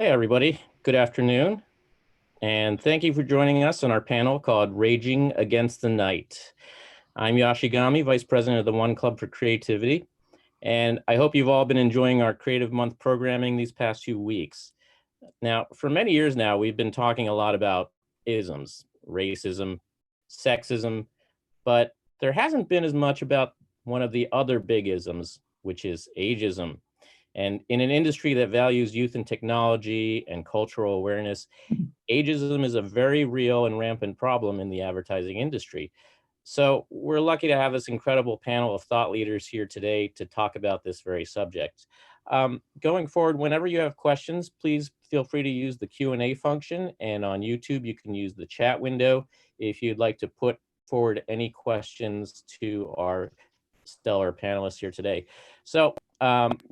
Hey, everybody. Good afternoon. And thank you for joining us on our panel called Raging Against the Night. I'm Yashigami, Vice President of the One Club for Creativity. And I hope you've all been enjoying our Creative Month programming these past few weeks. Now, for many years now, we've been talking a lot about isms, racism, sexism, but there hasn't been as much about one of the other big isms, which is ageism. And in an industry that values youth and technology and cultural awareness, ageism is a very real and rampant problem in the advertising industry. So we're lucky to have this incredible panel of thought leaders here today to talk about this very subject. Going forward, whenever you have questions, please feel free to use the Q&A function, and on YouTube, you can use the chat window if you'd like to put forward any questions to our stellar panelists here today. So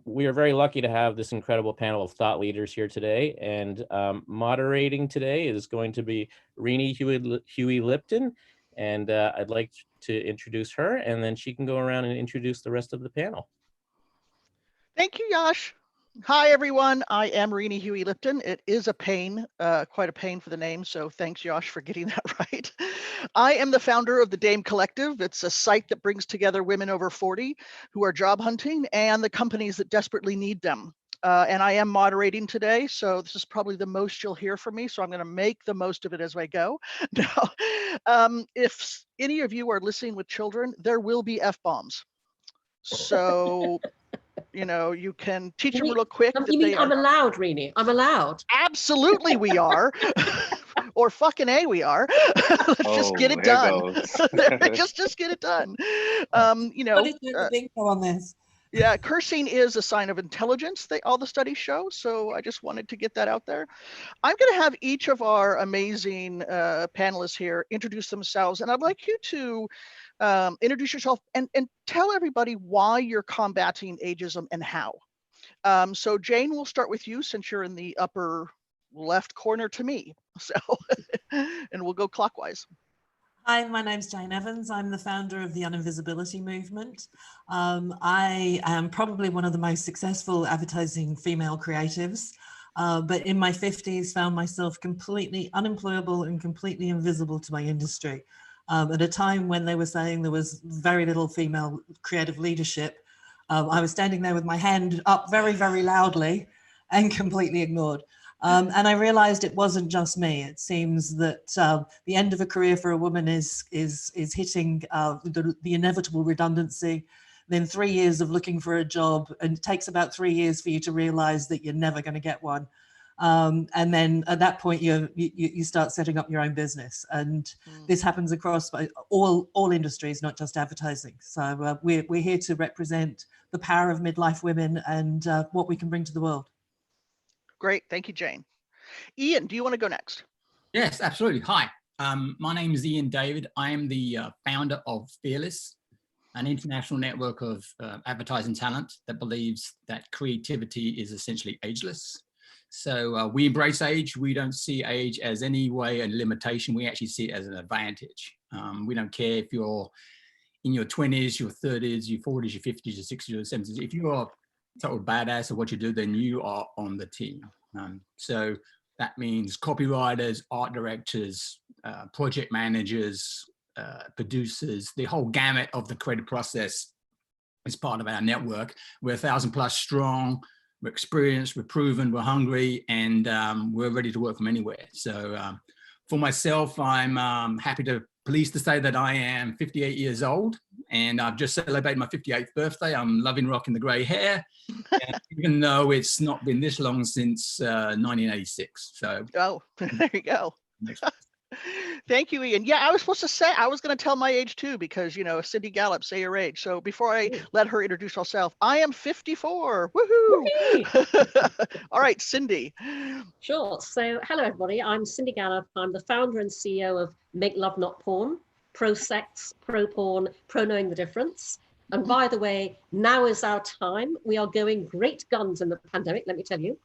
we are very lucky to have this incredible panel of thought leaders here today, and moderating today is going to be Renee Huey-Lipton, and I'd like to introduce her, and then she can go around and introduce the rest of the panel. Thank you, Yash. Hi, everyone. I am Renee Huey-Lipton. It is a pain, quite a pain for the name, so thanks, Yash, for getting that right. I am the founder of the Dame Collective. It's a site that brings together women over 40 who are job hunting and the companies that desperately need them. And I am moderating today, so this is probably the most you'll hear from me, so I'm going to make the most of it as I go. Now, if any of you are listening with children, there will be F-bombs. So, you know, you can teach them real quick. You mean I'm allowed, Renee? I'm allowed? Absolutely we are. Or fucking A, we are. Let's just get it done. just get it done. You know, on this. Yeah, cursing is a sign of intelligence, all the studies show. So I just wanted to get that out there. I'm going to have each of our amazing panelists here introduce themselves. And I'd like you to introduce yourself and tell everybody why you're combating ageism and how. So Jane, we'll start with you since you're in the upper left corner to me. So, and we'll go clockwise. Hi, my name's Jane Evans. I'm the founder of the Uninvisibility Movement. I am probably one of the most successful advertising female creatives, but in my 50s found myself completely unemployable and completely invisible to my industry. At a time when they were saying there was very little female creative leadership, I was standing there with my hand up very, very loudly and completely ignored. And I realized it wasn't just me. It seems that the end of a career for a woman is hitting the inevitable redundancy, then 3 years of looking for a job, and it takes about 3 years for you to realize that you're never going to get one. And then at that point, you start setting up your own business, and this happens across all industries, not just advertising. So we're here to represent the power of midlife women and what we can bring to the world. Great, thank you, Jane. Ian, do you want to go next? Yes, absolutely. Hi, my name is Ian David. I am the founder of Fearless, an international network of advertising talent that believes that creativity is essentially ageless. So we embrace age. We don't see age as any way a limitation. We actually see it as an advantage. We don't care if you're in your 20s, your 30s, your 40s, your 50s, your 60s, your 70s. If you are total badass at what you do, then you are on the team. So that means copywriters, art directors, project managers, producers, the whole gamut of the creative process is part of our network. We're 1,000+ strong. We're experienced, we're proven, we're hungry, and we're ready to work from anywhere. So for myself, I'm happy to pleased to say that I am 58 years old, and I've just celebrated my 58th birthday. I'm loving rocking the gray hair, even though it's not been this long since 1986. So there you go. Thank you, Ian. Yeah, I was supposed to say, I was going to tell my age too, because, you know, Cindy Gallup, say your age. So before I let her introduce herself, I am 54. Woohoo! All right, Cindy. Sure. So hello, everybody. I'm Cindy Gallup. I'm the founder and CEO of Make Love Not Porn, pro-sex, pro-porn, pro-knowing the difference. And by the way, now is our time. We are going great guns in the pandemic, let me tell you.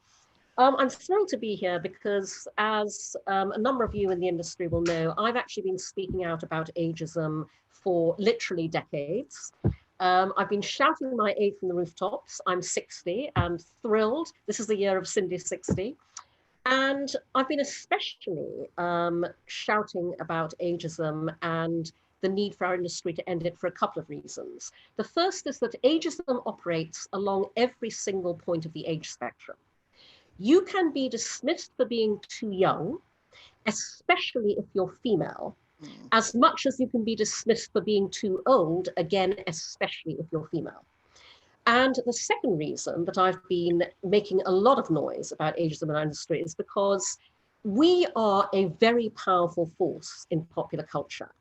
I'm thrilled to be here because, as a number of you in the industry will know, I've actually been speaking out about ageism for literally decades. I've been shouting my age from the rooftops. I'm 60 and thrilled. This is the year of Cindy 60. And I've been especially shouting about ageism and the need for our industry to end it for a couple of reasons. The first is that ageism operates along every single point of the age spectrum. You can be dismissed for being too young, especially if you're female, as much as you can be dismissed for being too old, again, especially if you're female. And the second reason that I've been making a lot of noise about ageism in our industry is because we are a very powerful force in popular culture.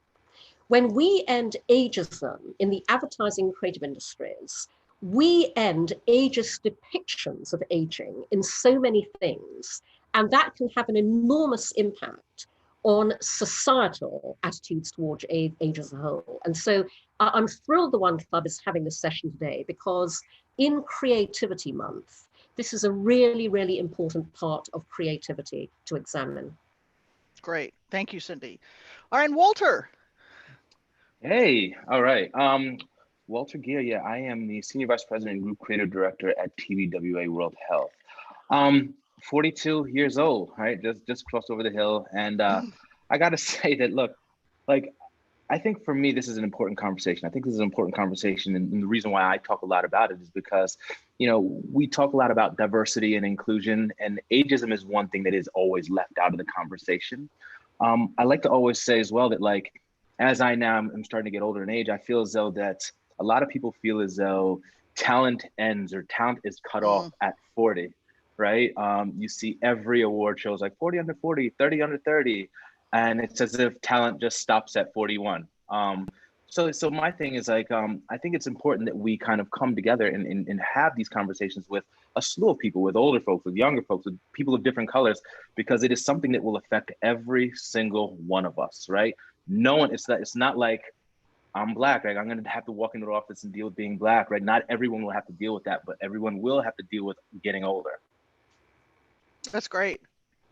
When we end ageism in the advertising and creative industries, we end ageist depictions of aging in so many things, and that can have an enormous impact on societal attitudes towards age as a whole. And so I'm thrilled the One Club is having this session today, because in Creativity Month, this is a really, really important part of creativity to examine. Great. Thank you, Cindy. All right, and Walter. Hey, all right. Walter Greer, yeah, I am the Senior Vice President and Group Creative Director at TBWA World Health. 42 years old, right? Just crossed over the hill. And I gotta say that, look, like, I think for me, this is an important conversation. I think this is an important conversation. And the reason why I talk a lot about it is because, you know, we talk a lot about diversity and inclusion, and ageism is one thing that is always left out of the conversation. I like to always say as well that, like, as I now am starting to get older in age, I feel as though that a lot of people feel as though talent ends, or talent is cut off at 40, right? You see every award shows like 40 under 40, 30 under 30, and it's as if talent just stops at 41. So my thing is, like, I think it's important that we kind of come together and have these conversations with a slew of people, with older folks, with younger folks, with people of different colors, because it is something that will affect every single one of us, right? No one, it's not like I'm Black, right? I'm gonna have to walk into the office and deal with being Black, right? Not everyone will have to deal with that, but everyone will have to deal with getting older. That's great.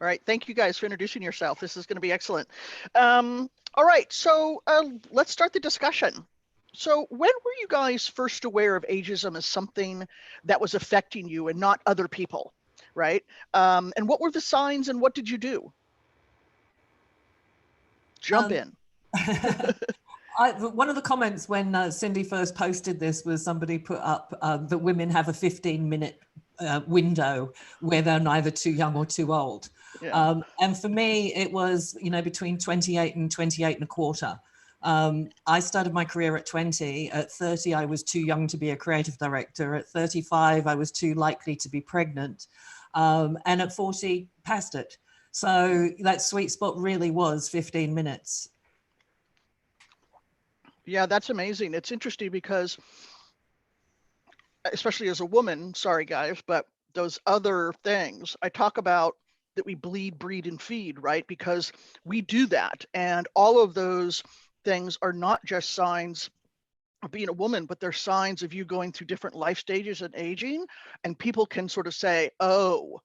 All right, thank you guys for introducing yourself. This is going to be excellent. All right, so let's start the discussion. So when were you guys first aware of ageism as something that was affecting you and not other people, right? And what were the signs and what did you do? Jump in. One of the comments when Cindy first posted this was somebody put up that women have a 15-minute window where they're neither too young or too old. Yeah. And for me, it was, you know, between 28 and 28 and a quarter. I started my career at 20. At 30, I was too young to be a creative director. At 35, I was too likely to be pregnant. And at 40, past it. So that sweet spot really was 15 minutes. Yeah, that's amazing. It's interesting because, especially as a woman, sorry guys, but those other things I talk about, that we bleed, breed, and feed, right? Because we do that. And all of those things are not just signs of being a woman, but they're signs of you going through different life stages and aging. And people can sort of say, oh,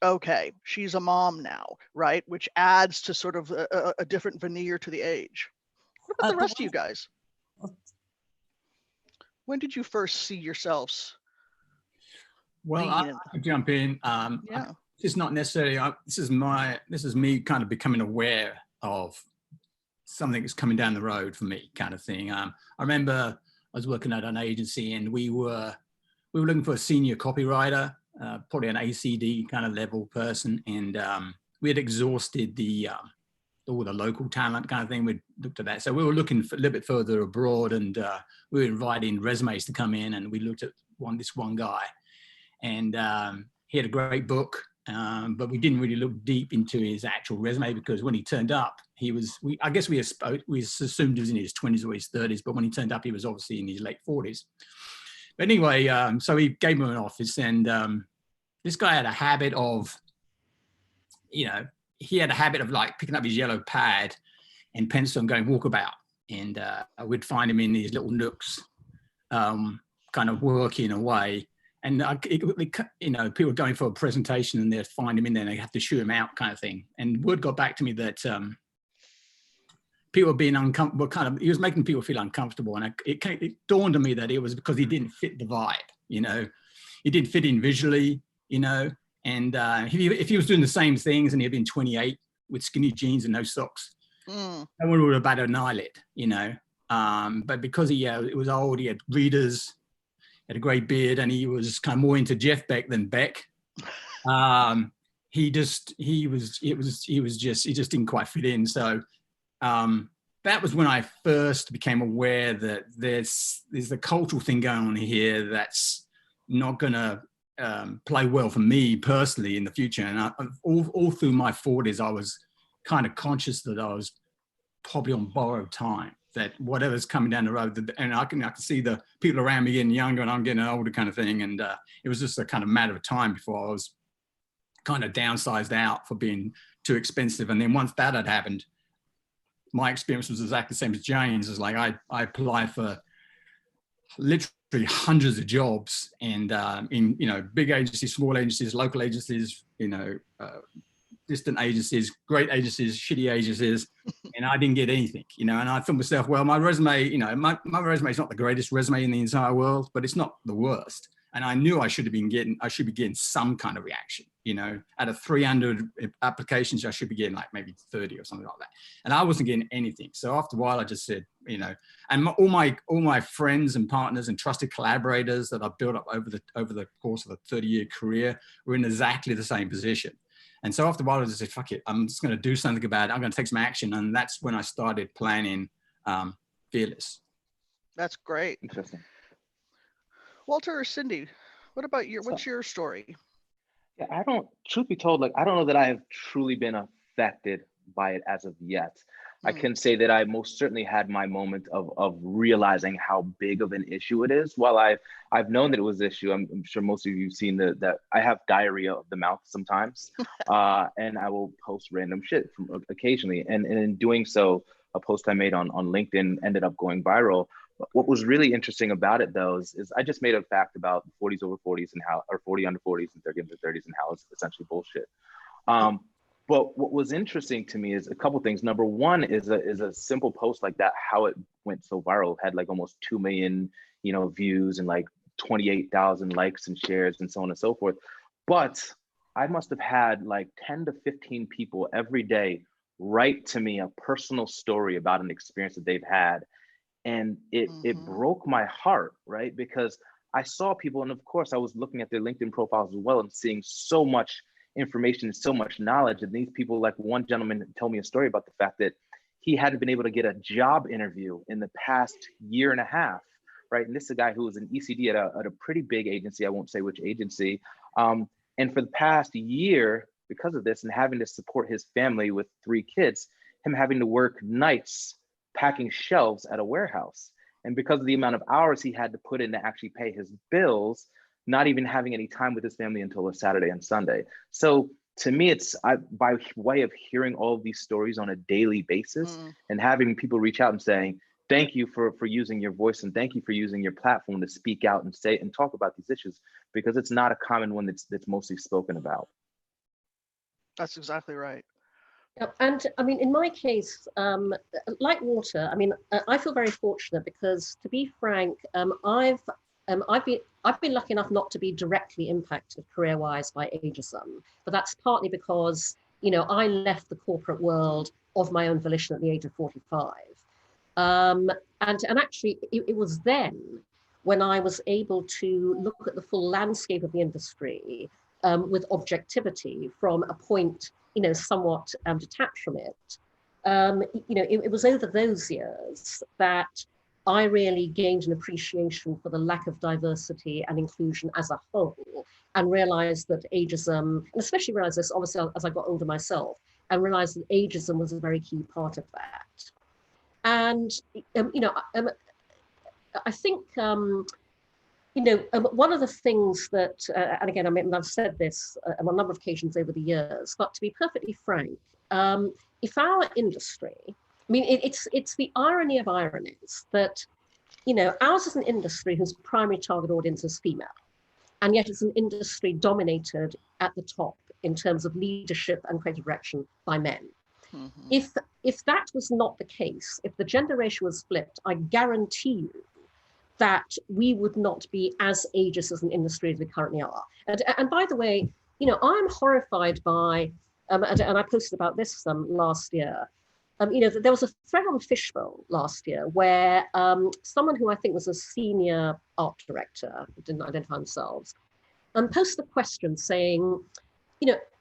okay, she's a mom now, right? Which adds to sort of a different veneer to the age. What about the rest of you guys? When did you first see yourselves? Well, I'll jump in. Yeah. It's not necessarily, this is me kind of becoming aware of something that's coming down the road for me, kind of thing. I remember I was working at an agency and we were looking for a senior copywriter, probably an ACD kind of level person. And we had exhausted all the local talent kind of thing. We looked at that. So we were looking for a little bit further abroad, and we were inviting resumes to come in, and we looked at this one guy, and he had a great book. But we didn't really look deep into his actual resume, because when he turned up, I guess we assumed he was in his 20s or his 30s, but when he turned up, he was obviously in his late 40s. But anyway, so he gave him an office, and this guy had a habit of, he had a habit of like picking up his yellow pad and pencil and going walkabout. And we'd find him in these little nooks, kind of working away. And, people were going for a presentation and they'd find him in there and they have to shoo him out, kind of thing. And word got back to me that people were being uncomfortable, he was making people feel uncomfortable. And it dawned on me that it was because he didn't fit the vibe, he didn't fit in visually, And if he was doing the same things and he'd been 28 with skinny jeans and no socks, Mm. I would have batted an eyelid, you know. But because it was old, he had readers, had a great beard, and he was kind of more into Jeff Beck than Beck. He just didn't quite fit in. So that was when I first became aware that there's a cultural thing going on here that's not going to play well for me personally in the future. And all through my 40s, I was kind of conscious that I was probably on borrowed time, that whatever's coming down the road, and I can see the people around me getting younger and I'm getting older kind of thing. And it was just a kind of matter of time before I was kind of downsized out for being too expensive. And then once that had happened, my experience was exactly the same as Jane's. It's like I applied for literally hundreds of jobs, and in, you know, big agencies, small agencies, local agencies, you know, distant agencies, great agencies, shitty agencies, and I didn't get anything, you know. And I thought to myself, well, my resume, you know, my resume is not the greatest resume in the entire world, but it's not the worst. And I knew I should be getting some kind of reaction, you know. Out of 300 applications, I should be getting like maybe 30 or something like that. And I wasn't getting anything. So after a while, I just said, you know, and all my friends and partners and trusted collaborators that I've built up over the course of a 30-year career were in exactly the same position. And so after a while, I just said, fuck it, I'm just going to do something about it. I'm going to take some action. And that's when I started planning Fearless. That's great. Interesting. Walter or Cindy, what about what's your story? Yeah, truth be told, like, I don't know that I have truly been affected by it as of yet. I can say that I most certainly had my moment of realizing how big of an issue it is. While I've known that it was an issue, I'm sure most of you have seen that I have diarrhea of the mouth sometimes, and I will post random shit from occasionally. And in doing so, a post I made on LinkedIn ended up going viral. What was really interesting about it, though, is I just made a fact about 40s over 40s and how, or 40 under 40s and 30 under 30s and how it's essentially bullshit. But what was interesting to me is a couple things. Number one is a simple post like that, how it went so viral, had like almost 2 million, you know, views and like 28,000 likes and shares and so on and so forth. But I must have had like 10 to 15 people every day write to me a personal story about an experience that they've had. And it broke my heart, right? Because I saw people, and of course I was looking at their LinkedIn profiles as well and seeing so much information and so much knowledge. And these people, like one gentleman told me a story about the fact that he hadn't been able to get a job interview in the past year and a half, right? And this is a guy who was an ECD at a pretty big agency, I won't say which agency. And for the past year, because of this and having to support his family with 3 kids, him having to work nights packing shelves at a warehouse. And because of the amount of hours he had to put in to actually pay his bills, not even having any time with his family until a Saturday and Sunday. So to me, by way of hearing all of these stories on a daily basis and having people reach out and saying, thank you for using your voice and thank you for using your platform to speak out and say and talk about these issues, because it's not a common one that's mostly spoken about. That's exactly right. And I mean, in my case, like Walter, I mean, I feel very fortunate because, to be frank, I've been lucky enough not to be directly impacted career-wise by ageism, but that's partly because, you know, I left the corporate world of my own volition at the age of 45, and actually, it was then when I was able to look at the full landscape of the industry with objectivity from a point, you know, somewhat detached from it. You know, it was over those years that I really gained an appreciation for the lack of diversity and inclusion as a whole, and realized that ageism, and especially realized this obviously as I got older myself, and realized that ageism was a very key part of that. And, you know, I think, you know, one of the things that, and again, I mean, I've said this on a number of occasions over the years, but to be perfectly frank, if our industry, I mean, it's the irony of ironies that, you know, ours is an industry whose primary target audience is female, and yet it's an industry dominated at the top in terms of leadership and creative direction by men. If that was not the case, if the gender ratio was flipped, I guarantee you that we would not be as ageist as an industry as we currently are. And by the way, I'm horrified by, and I posted about this last year. There was a thread on Fishbowl last year where someone who I think was a senior art director, didn't identify themselves, posted a question saying,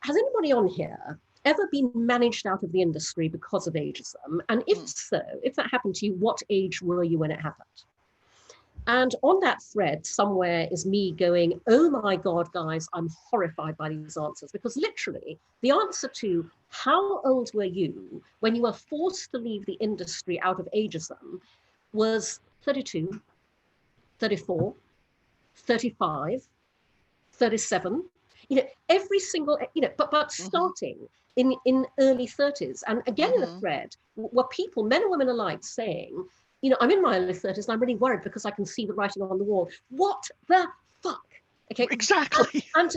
has anybody on here ever been managed out of the industry because of ageism? And if so, if that happened to you, what age were you when it happened? And on that thread somewhere is me going, oh my God, guys, I'm horrified by these answers, because literally the answer to how old were you when you were forced to leave the industry out of ageism was 32, 34, 35, 37, every single, but starting in early 30s. And again, in a thread were people, men and women alike, saying, I'm in my early 30s and I'm really worried because I can see the writing on the wall. What the fuck? Okay. Exactly. And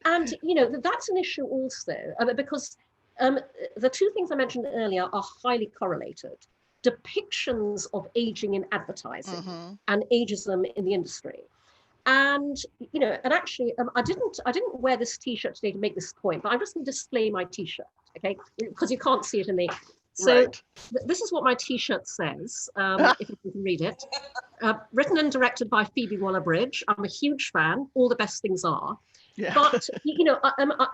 that's an issue also, because the two things I mentioned earlier are highly correlated. Depictions of aging in advertising and ageism in the industry. And and actually, I didn't wear this T-shirt today to make this point, but I'm just going to display my T-shirt, okay? Because you can't see it in me. So this is what my T-shirt says, if you can read it. Written and directed by Phoebe Waller-Bridge. I'm a huge fan. All the best things are. Yeah. But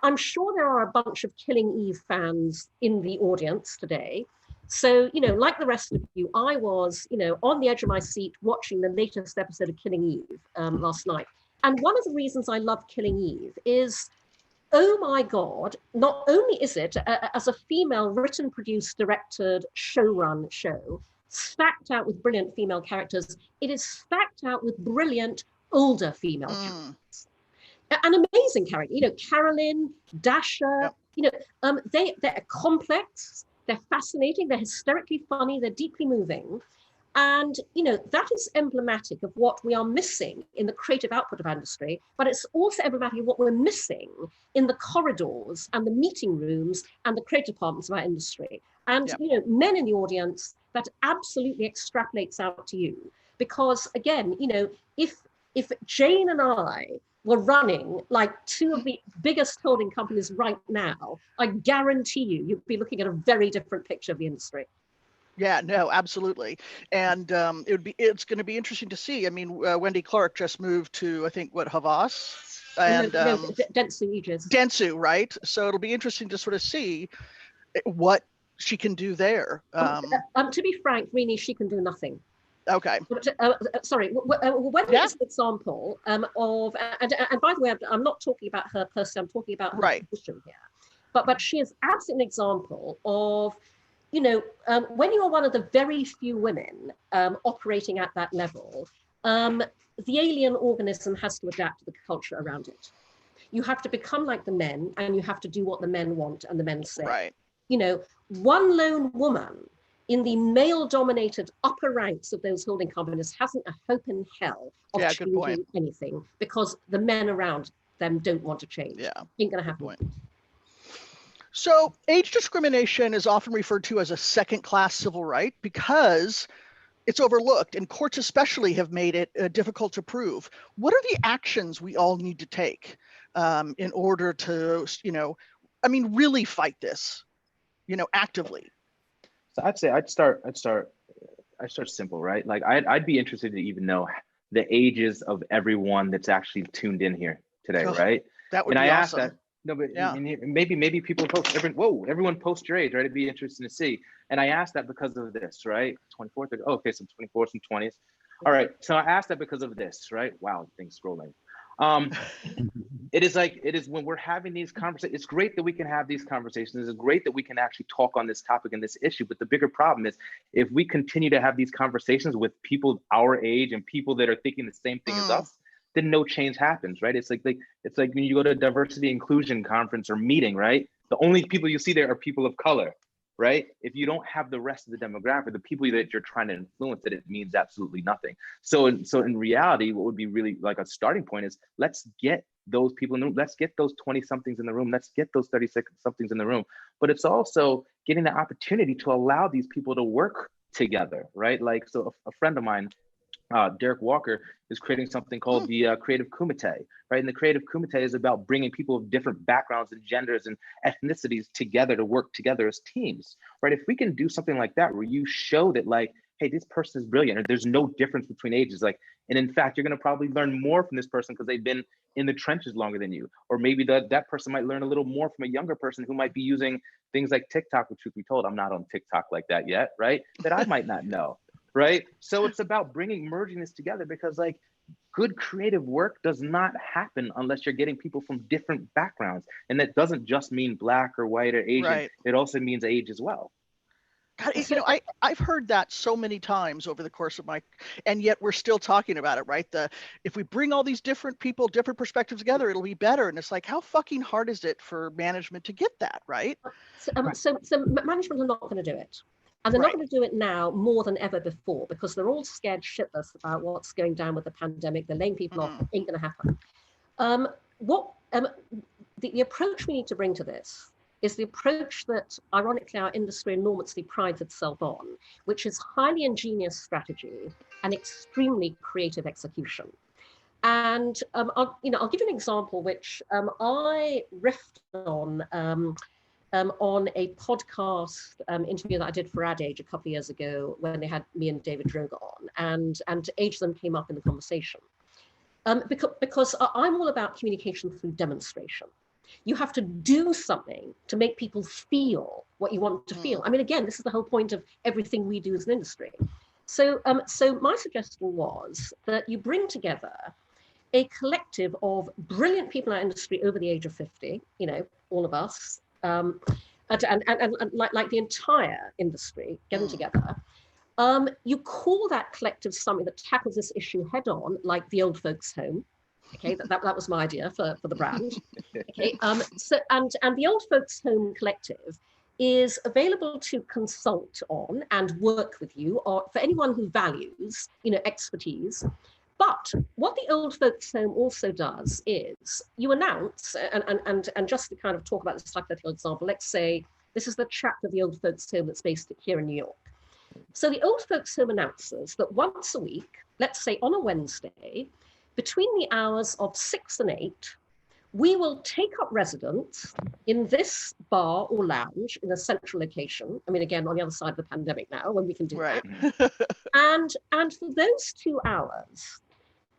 I'm sure there are a bunch of Killing Eve fans in the audience today. So, like the rest of you, I was, on the edge of my seat watching the latest episode of Killing Eve last night. And one of the reasons I love Killing Eve is, oh my God, not only is it, as a female written, produced, directed, showrun show, stacked out with brilliant female characters, it is stacked out with brilliant older female characters. An amazing character, Carolyn, Dasha, they're complex. They're fascinating, they're hysterically funny, they're deeply moving. And, that is emblematic of what we are missing in the creative output of our industry, but it's also emblematic of what we're missing in the corridors and the meeting rooms and the creative departments of our industry. And, men in the audience, that absolutely extrapolates out to you. Because again, if Jane and I were running like two of the biggest holding companies right now, I guarantee you'd be looking at a very different picture of the industry. Yeah, no, absolutely. And it's going to be interesting to see. I mean, Wendy Clark just moved to, I think, Havas? And Dentsu, right? So it'll be interesting to sort of see what she can do there. To be frank, Rini, she can do nothing. Okay. Sorry, Wendy is an example of, and by the way, I'm not talking about her person, I'm talking about her position here. But she is absolutely an example of, when you are one of the very few women operating at that level, the alien organism has to adapt to the culture around it. You have to become like the men, and you have to do what the men want and the men say. Right. One lone woman in the male-dominated upper ranks of those holding companies hasn't a hope in hell of changing anything, because the men around them don't want to change. Yeah, ain't gonna happen. So age discrimination is often referred to as a second-class civil right because it's overlooked, and courts especially have made it difficult to prove. What are the actions we all need to take in order to, really fight this, actively? So I'd say I'd start simple, right? Like I'd be interested to even know the ages of everyone that's actually tuned in here today, right? That would be awesome. Ask that. No, but maybe people post everyone post your age, right? It'd be interesting to see. And I asked that because of this, right? 24, 30, okay, some 24, some 20s. All right, so I asked that because of this, right? Wow, things scrolling. It is when we're having these conversations, it's great that we can have these conversations. It's great that we can actually talk on this topic and this issue. But the bigger problem is if we continue to have these conversations with people our age and people that are thinking the same thing as us, then no change happens, right? It's like when you go to a diversity inclusion conference or meeting, right? The only people you see there are people of color, right? If you don't have the rest of the demographic, the people that you're trying to influence, that it means absolutely nothing. So in reality, what would be really like a starting point is let's get those people in the room, let's get those 20 somethings in the room, let's get those 36 somethings in the room. But it's also getting the opportunity to allow these people to work together, right? Like, so a friend of mine, Derek Walker is creating something called the Creative Kumite, right? And the Creative Kumite is about bringing people of different backgrounds and genders and ethnicities together to work together as teams, right? If we can do something like that, where you show that like, hey, this person is brilliant, or there's no difference between ages, like, and in fact, you're going to probably learn more from this person because they've been in the trenches longer than you, or maybe that person might learn a little more from a younger person who might be using things like TikTok, which truth be told, I'm not on TikTok like that yet, right? That I might not know. Right. So it's about merging this together, because like good creative work does not happen unless you're getting people from different backgrounds. And that doesn't just mean Black or white or Asian. Right. It also means age as well. God, I've heard that so many times over the course of and yet we're still talking about it, right? If we bring all these different people, different perspectives together, it'll be better. And it's like, how fucking hard is it for management to get that, right? So management are not going to do it. And they're not going to do it now more than ever before, because they're all scared shitless about what's going down with the pandemic. They're laying people off. It ain't going to happen. The approach we need to bring to this is the approach that, ironically, our industry enormously prides itself on, which is highly ingenious strategy and extremely creative execution. And I'll give you an example which I riffed on a podcast interview that I did for Ad Age a couple of years ago, when they had me and David Droga on, and Ageism came up in the conversation. Because I'm all about communication through demonstration. You have to do something to make people feel what you want to feel. I mean, again, this is the whole point of everything we do as an industry. So my suggestion was that you bring together a collective of brilliant people in our industry over the age of 50, all of us, and like the entire industry getting together. You call that collective something that tackles this issue head on, like the old folks home. Okay, that was my idea for the brand. Okay, so the old folks home collective is available to consult on and work with you, or for anyone who values, expertise. But what the old folks home also does is you announce, and just to kind of talk about this hypothetical example, let's say this is the chapter of the old folks home that's based here in New York. So the old folks home announces that once a week, let's say on a Wednesday, between the hours of 6 and 8, we will take up residence in this bar or lounge in a central location. I mean, again, on the other side of the pandemic now, when we can do that. And for those 2 hours,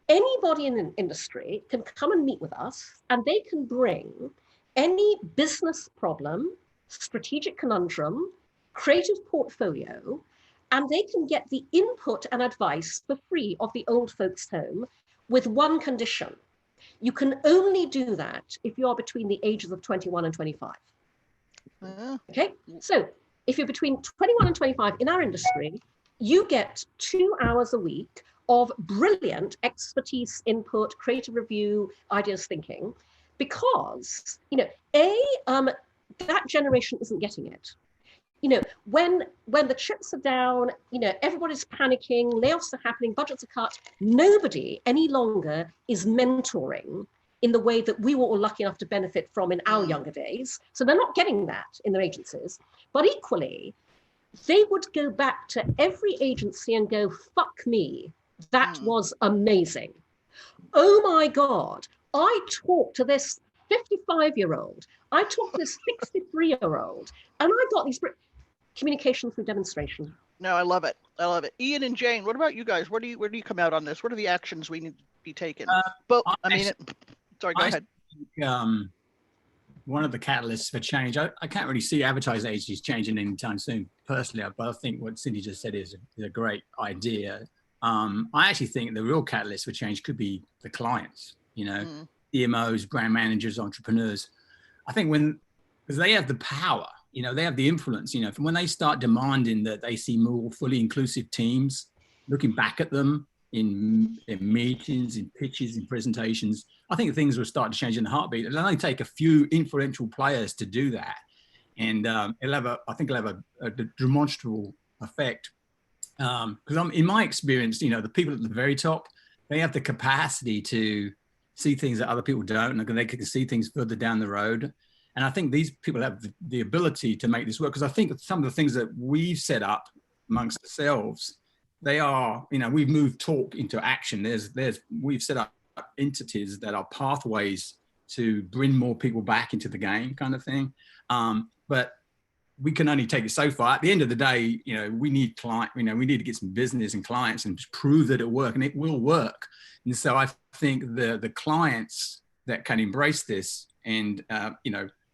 anybody in an industry can come and meet with us, and they can bring any business problem, strategic conundrum, creative portfolio, and they can get the input and advice for free of the old folks home, with one condition. You can only do that if you are between the ages of 21 and 25. Okay, so if you're between 21 and 25 in our industry, you get 2 hours a week of brilliant expertise, input, creative review, ideas thinking, because, that generation isn't getting it. When the chips are down, everybody's panicking, layoffs are happening, budgets are cut, nobody any longer is mentoring in the way that we were all lucky enough to benefit from in our younger days. So they're not getting that in their agencies. But equally, they would go back to every agency and go, fuck me, that was amazing. Oh my God, I talked to this 55-year-old, I talked to this 63-year-old, and I got these communication through demonstration. No, I love it. I love it. Ian and Jane, what about you guys? Where do you come out on this? What are the actions we need to be taken? Sorry, go ahead. One of the catalysts for change, I can't really see advertising agencies changing anytime soon, personally, but I think what Cindy just said is a great idea. I actually think the real catalyst for change could be the clients, CMOs, brand managers, entrepreneurs. I think because they have the power, they have the influence, from when they start demanding that they see more fully inclusive teams, looking back at them in meetings, in pitches, in presentations, I think things will start to change in a heartbeat. It'll only take a few influential players to do that. And it'll have a demonstrable effect. Because in my experience, the people at the very top, they have the capacity to see things that other people don't, and they can see things further down the road. And I think these people have the ability to make this work, because I think some of the things that we've set up amongst ourselves they are, we've moved talk into action. We've set up entities that are pathways to bring more people back into the game, kind of thing. But we can only take it so far. At the end of the day, we need we need to get some business and clients and just prove that it'll work, and it will work. And so I think the clients that can embrace this and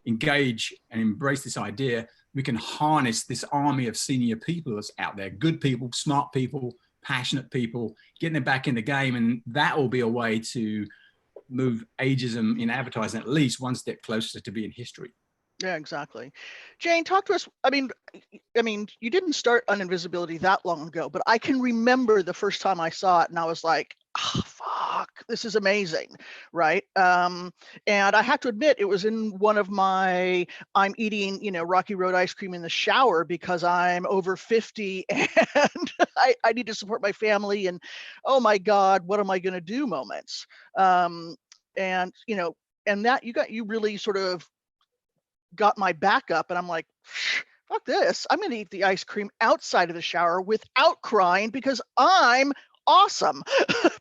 engage and embrace this idea, we can harness this army of senior people that's out there, good people, smart people, passionate people, getting them back in the game, and that will be a way to move ageism in advertising at least one step closer to being history. Yeah, exactly. Jane, talk to us. I mean, you didn't start Uninvisibility that long ago, but I can remember the first time I saw it and I was like, oh, fuck, this is amazing, right? And I have to admit, it was in one of my, I'm eating, Rocky Road ice cream in the shower because I'm over 50 and I need to support my family and, oh my God, what am I going to do moments? And that you really sort of got my back up, and I'm like, fuck this. I'm going to eat the ice cream outside of the shower without crying because I'm awesome.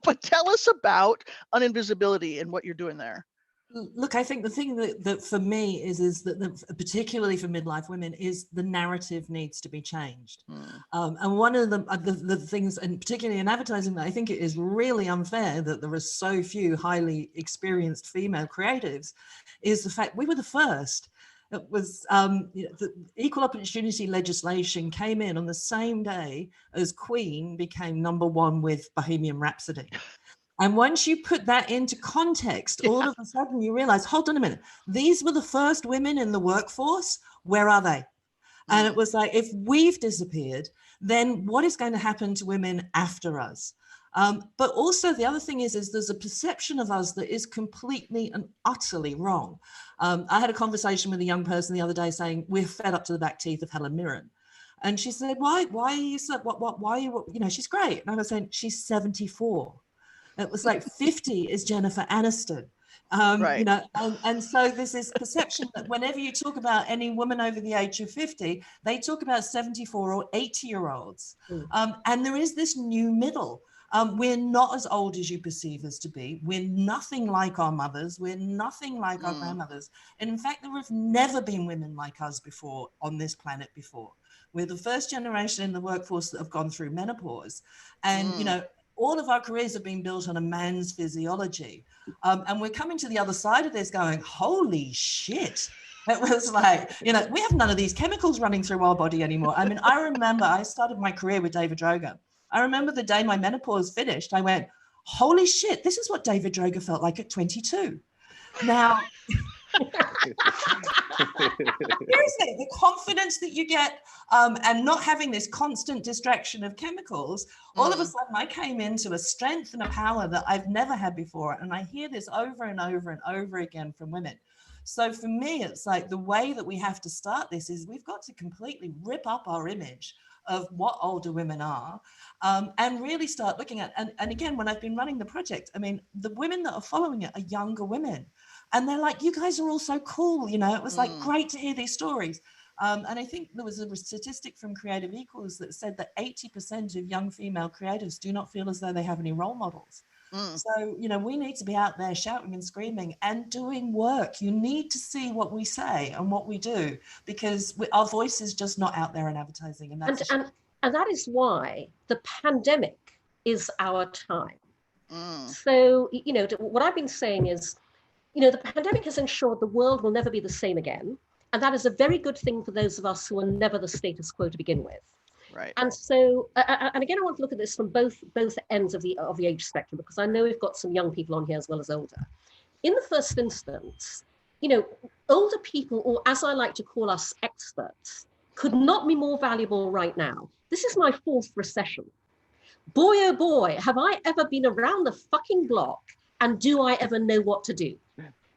But tell us about Uninvisibility and what you're doing there. Look, I think the thing that for me is that particularly for midlife women is the narrative needs to be changed. And one of the things, and particularly in advertising, that I think it is really unfair that there are so few highly experienced female creatives, is the fact we were the first. It was the equal opportunity legislation came in on the same day as Queen became #1 with Bohemian Rhapsody. And once you put that into context, all of a sudden you realize, hold on a minute, these were the first women in the workforce. Where are they? And it was like, if we've disappeared, then what is going to happen to women after us? But also the other thing is there's a perception of us that is completely and utterly wrong. I had a conversation with a young person the other day saying, we're fed up to the back teeth of Helen Mirren. And she said, why are you so, why are you, she's great. And I was saying, she's 74. It was like 50 is Jennifer Aniston. Right. And so there's this perception that whenever you talk about any woman over the age of 50, they talk about 74 or 80-year-olds. And there is this new middle. We're not as old as you perceive us to be. We're nothing like our mothers. We're nothing like our grandmothers. And in fact, there have never been women like us before on this planet before. We're the first generation in the workforce that have gone through menopause. And, all of our careers have been built on a man's physiology. And we're coming to the other side of this going, holy shit. It was like, we have none of these chemicals running through our body anymore. I mean, I remember I started my career with David Droga. I remember the day my menopause finished, I went, holy shit, this is what David Droga felt like at 22. Now, seriously, the confidence that you get and not having this constant distraction of chemicals, all of a sudden I came into a strength and a power that I've never had before. And I hear this over and over and over again from women. So for me, it's like the way that we have to start this is we've got to completely rip up our image of what older women are and really start looking at, and again, when I've been running the project, I mean, the women that are following it are younger women. And they're like, you guys are all so cool. It was like great to hear these stories. And I think there was a statistic from Creative Equals that said that 80% of young female creatives do not feel as though they have any role models. So, we need to be out there shouting and screaming and doing work. You need to see what we say and what we do, because our voice is just not out there in advertising. And that is why the pandemic is our time. So, what I've been saying is, the pandemic has ensured the world will never be the same again. And that is a very good thing for those of us who are never the status quo to begin with. Right. And so, and again, I want to look at this from both ends of the age spectrum, because I know we've got some young people on here as well as older. In the first instance, older people, or as I like to call us, experts, could not be more valuable right now. This is my 4th recession. Boy, oh boy, have I ever been around the fucking block, and do I ever know what to do?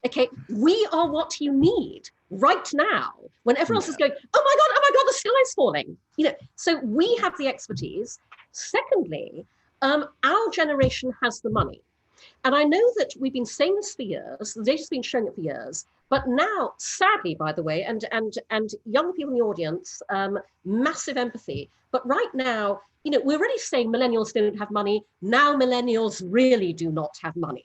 Okay, we are what you need right now when everyone else is going, oh my God, the sky's falling. So we have the expertise. Secondly, our generation has the money. And I know that we've been saying this for years, the data's been showing it for years, But now, sadly, by the way, and young people in the audience, massive empathy. But right now, you know, we're already saying millennials don't have money. Now millennials really do not have money.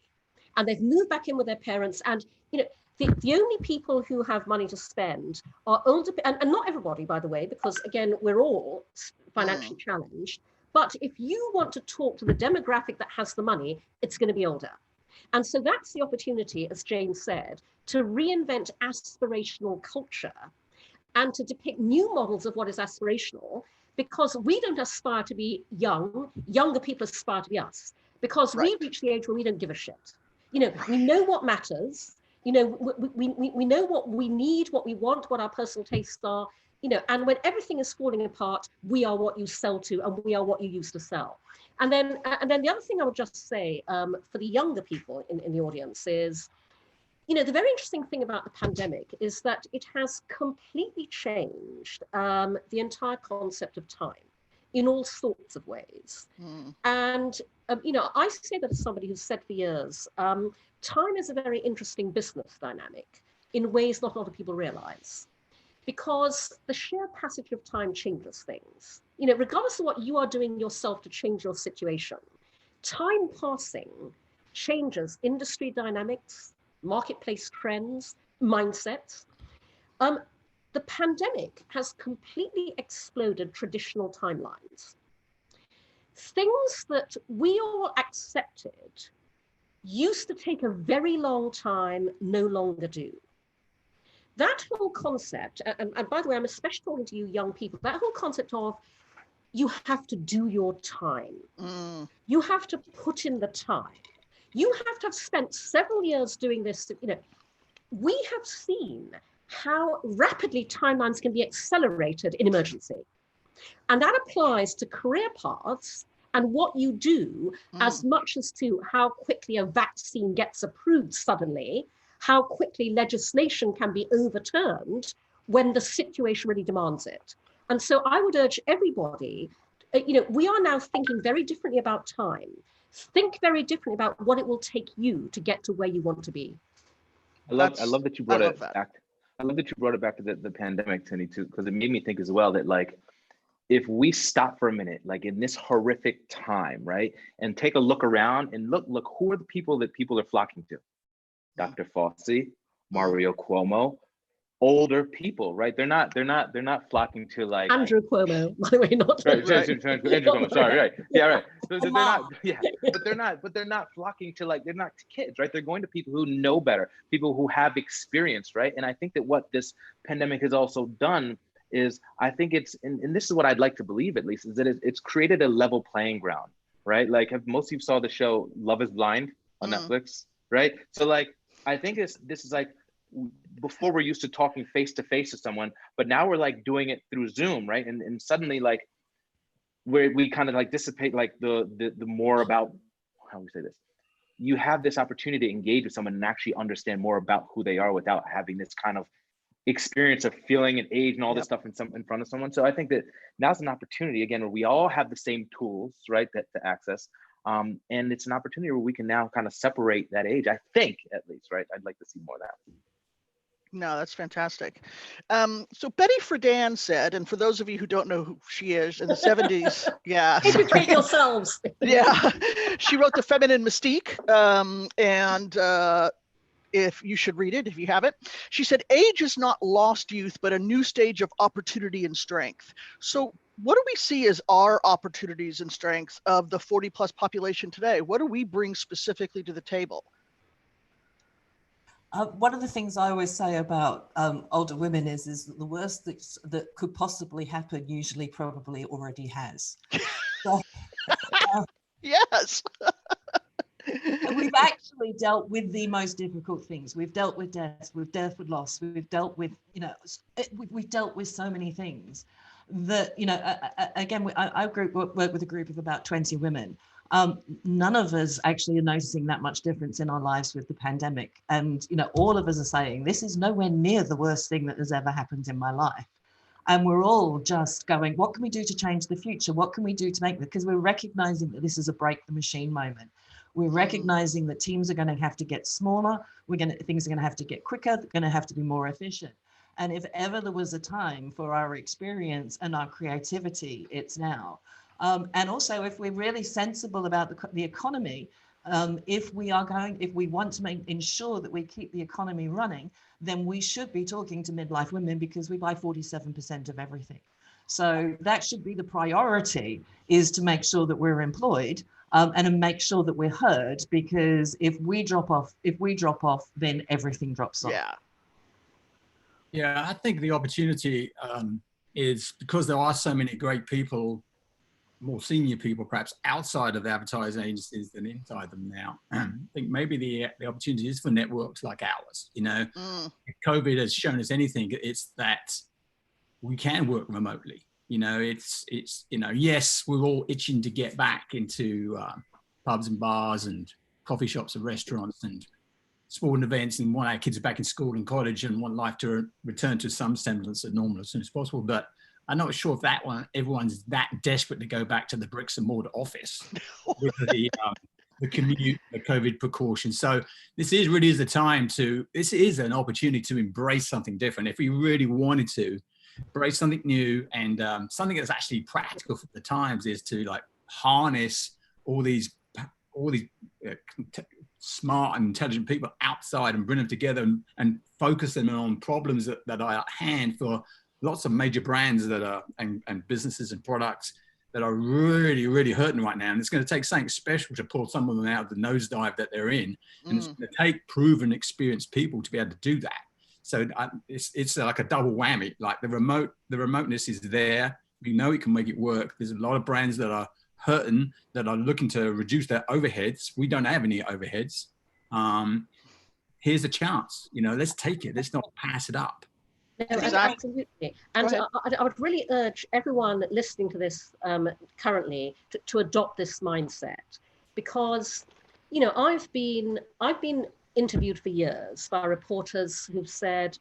And they've moved back in with their parents. And, you know, the only people who have money to spend are older, and not everybody, by the way, because again, we're all financially challenged. But if you want to talk to the demographic that has the money, it's going to be older. And so that's the opportunity, as Jane said, to reinvent aspirational culture and to depict new models of what is aspirational, because we don't aspire to be young, younger people aspire to be us, because we reach the age where we don't give a shit. You know, we know what matters, you know, we know what we need, what we want, what our personal tastes are, you know, and when everything is falling apart, we are what you sell to and we are what you use to sell. And then the other thing I would just say for the younger people in the audience is, you know, the very interesting thing about the pandemic is that it has completely changed the entire concept of time in all sorts of ways. And, you know, I say that as somebody who's said for years, time is a very interesting business dynamic in ways not a lot of people realize, because the sheer passage of time changes things. You know, regardless of what you are doing yourself to change your situation, time passing changes industry dynamics, marketplace trends, mindsets. The pandemic has completely exploded traditional timelines. Things that we all accepted used to take a very long time, no longer do. That whole concept, and by the way, I'm especially talking to you young people, that whole concept of you have to do your time. You have to put in the time. You have to have spent several years doing this. You know, we have seen how rapidly timelines can be accelerated in emergency. And that applies to career paths and what you do as much as to how quickly a vaccine gets approved suddenly, how quickly legislation can be overturned when the situation really demands it. And so I would urge everybody, you know, we are now thinking very differently about time. Think very differently about what it will take you to get to where you want to be. I love that you brought it back. I love that you brought it back to the pandemic, Tony, too, because it made me think as well that, like, if we stop for a minute, like in this horrific time, right, and take a look around and look, who are the people that people are flocking to? Dr. Fauci, Mario Cuomo, older people, right? They're not flocking to, like, Andrew Cuomo, by the way, not Andrew Cuomo. Sorry, right? Yeah, right. So they're not, yeah, but they're not flocking to, like, they're not kids, right? They're going to people who know better, people who have experience, right? And I think that what this pandemic has also done is, I think it's, and this is what I'd like to believe at least, is that it's created a level playing ground, right? Like, have most of you saw the show Love is Blind on Netflix, right? So, like, I think this is like, before we're used to talking face to face to someone, but now we're like doing it through Zoom, right? And suddenly, like, we kind of like dissipate, like the more about, how do we say this? You have this opportunity to engage with someone and actually understand more about who they are without having this kind of experience of feeling and age and all this stuff in front of someone. So I think that now's an opportunity, again, where we all have the same tools, right, to access. And it's an opportunity where we can now kind of separate that age, I think, at least, right? I'd like to see more of that. No, that's fantastic. So Betty Friedan said, and for those of you who don't know who she is, in the 70s, yeah. Educate yourselves. Yeah, she wrote The Feminine Mystique, and if you should read it, if you have it. She said, age is not lost youth, but a new stage of opportunity and strength. So what do we see as our opportunities and strengths of the 40 plus population today? What do we bring specifically to the table? One of the things I always say about older women is the worst that could possibly happen usually probably already has. So, yes. We've actually dealt with the most difficult things. We've dealt with death, we've dealt with loss, we've dealt with, you know, we've dealt with so many things that, you know, again, I work with a group of about 20 women. None of us actually are noticing that much difference in our lives with the pandemic. And, you know, all of us are saying, this is nowhere near the worst thing that has ever happened in my life. And we're all just going, what can we do to change the future? What can we do to make it? Because we're recognizing that this is a break the machine moment. We're recognizing that teams are going to have to get smaller. Things are going to have to get quicker. They're going to have to be more efficient. And if ever there was a time for our experience and our creativity, it's now. And also, if we're really sensible about the economy, if we want to ensure that we keep the economy running, then we should be talking to midlife women, because we buy 47% of everything. So that should be the priority, is to make sure that we're employed, and to make sure that we're heard, because if we drop off, then everything drops off. Yeah, I think the opportunity is because there are so many great people, more senior people perhaps outside of advertising agencies than inside them now. I think maybe the opportunity is for networks like ours. You know, if COVID has shown us anything, it's that we can work remotely. You know, it's you know, yes, we're all itching to get back into pubs and bars and coffee shops and restaurants and sporting events, and want our kids back in school and college and want life to return to some semblance of normal as soon as possible. But I'm not sure if everyone's that desperate to go back to the bricks and mortar office with the commute, the COVID precautions. So this really is this is an opportunity to embrace something different. If we really wanted to embrace something new and something that's actually practical for the times, is to like harness all these smart and intelligent people outside and bring them together and focus them on problems that are at hand for lots of major brands that are and businesses and products that are really, really hurting right now. And it's going to take something special to pull some of them out of the nosedive that they're in. And it's going to take proven, experienced people to be able to do that. So it's like a double whammy. Like the remoteness is there. We know it can make it work. There's a lot of brands that are hurting, that are looking to reduce their overheads. We don't have any overheads. Here's a chance, you know, let's take it. Let's not pass it up. No, absolutely. And I would really urge everyone listening to this currently to adopt this mindset, because, you know, I've been interviewed for years by reporters who've said,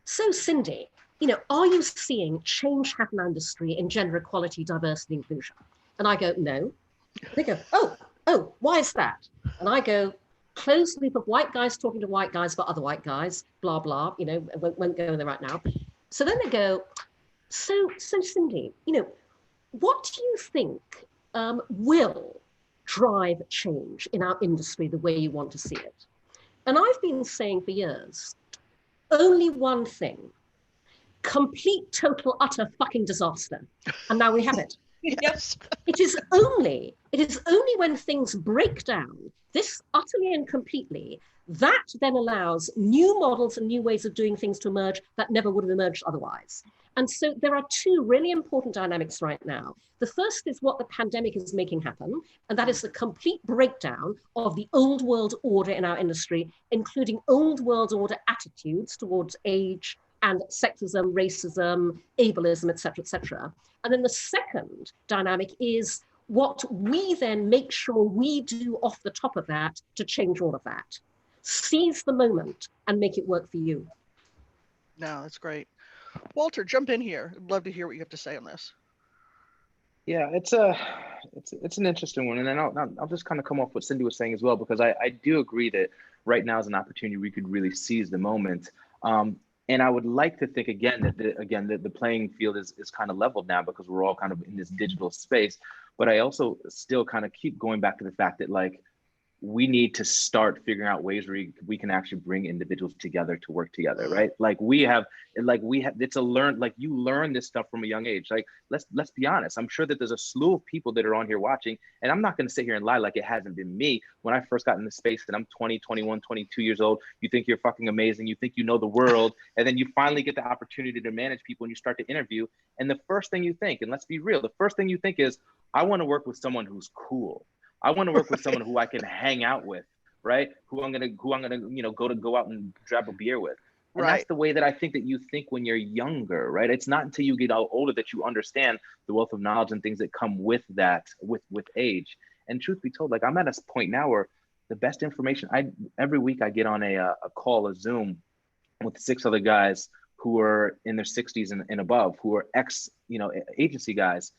so Cindy, you know, are you seeing change happen in industry in gender equality, diversity, inclusion? And I go, no. They go, oh, why is that? And I go, closed loop of white guys talking to white guys about other white guys, blah, blah, you know, won't go there right now. So then they go, so Cindy, you know, what do you think will drive change in our industry the way you want to see it? And I've been saying for years, only one thing: complete, total, utter fucking disaster. And now we have it. Yes. It is only when things break down this utterly and completely, that then allows new models and new ways of doing things to emerge that never would have emerged otherwise. And so there are two really important dynamics right now. The first is what the pandemic is making happen, and that is the complete breakdown of the old world order in our industry, including old world order attitudes towards age and sexism, racism, ableism, et cetera, And then the second dynamic is what we then make sure we do off the top of that to change all of that. Seize the moment and make it work for you. No, that's great. Walter, jump in here. I'd love to hear what you have to say on this. Yeah, it's an interesting one, and then I'll just kind of come off what Cindy was saying as well, because I do agree that right now is an opportunity we could really seize the moment. And I would like to think again that the playing field is kind of leveled now, because we're all kind of in this digital space. But I also still kind of keep going back to the fact that, like, we need to start figuring out ways where we can actually bring individuals together to work together, right? It's you learn this stuff from a young age. Like, let's be honest. I'm sure that there's a slew of people that are on here watching, and I'm not going to sit here and lie like it hasn't been me. When I first got in this space, and I'm 20, 21, 22 years old, you think you're fucking amazing. You think you know the world. And then you finally get the opportunity to manage people, and you start to interview. And the first thing you think, and let's be real, the first thing you think is, I want to work with someone who's cool. I want to work with someone who I can hang out with, right? Who I'm gonna, you know, go out and grab a beer with. And that's the way that I think that you think when you're younger, right? It's not until you get older that you understand the wealth of knowledge and things that come with that, with age. And truth be told, like, I'm at a point now where the best information, every week I get on a call, a Zoom, with 6 other guys who are in their 60s and above, who are agency guys.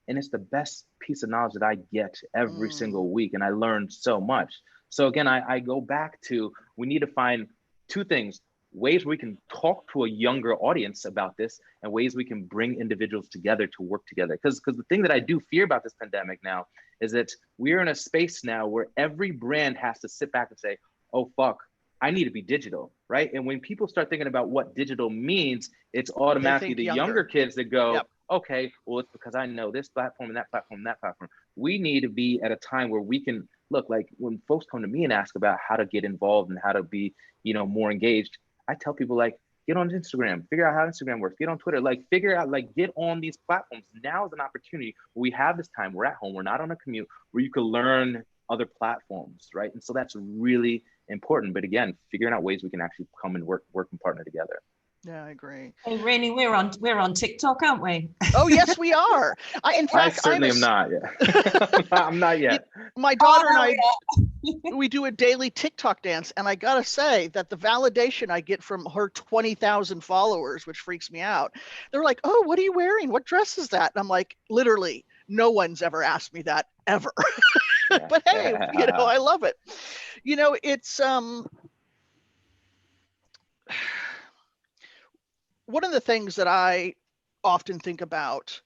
And it's the best piece of knowledge that I get every single week. And I learned so much. So again, I go back to, we need to find two things: ways we can talk to a younger audience about this, and ways we can bring individuals together to work together. Because the thing that I do fear about this pandemic now is that we're in a space now where every brand has to sit back and say, oh, fuck, I need to be digital, right? And when people start thinking about what digital means, it's automatically the younger kids that go, yep, okay, well, it's because I know this platform and that platform and that platform. We need to be at a time where we can look, like when folks come to me and ask about how to get involved and how to be, you know, more engaged, I tell people, like, get on Instagram, figure out how Instagram works, get on Twitter, like figure out, like get on these platforms. Now is an opportunity where we have this time, we're at home, we're not on a commute, where you can learn other platforms, right? And so that's really important. But again, figuring out ways we can actually come and work and partner together. Yeah, I agree. Hey, Rainey, we're on TikTok, aren't we? Oh, yes, we are. In fact, I certainly am not yet. I'm not yet. My daughter and I, we do a daily TikTok dance, and I gotta say that the validation I get from her 20,000 followers, which freaks me out, they're like, "Oh, what are you wearing? What dress is that?" And I'm like, literally, no one's ever asked me that ever. But hey, you know, I love it. You know, it's one of the things that I often think about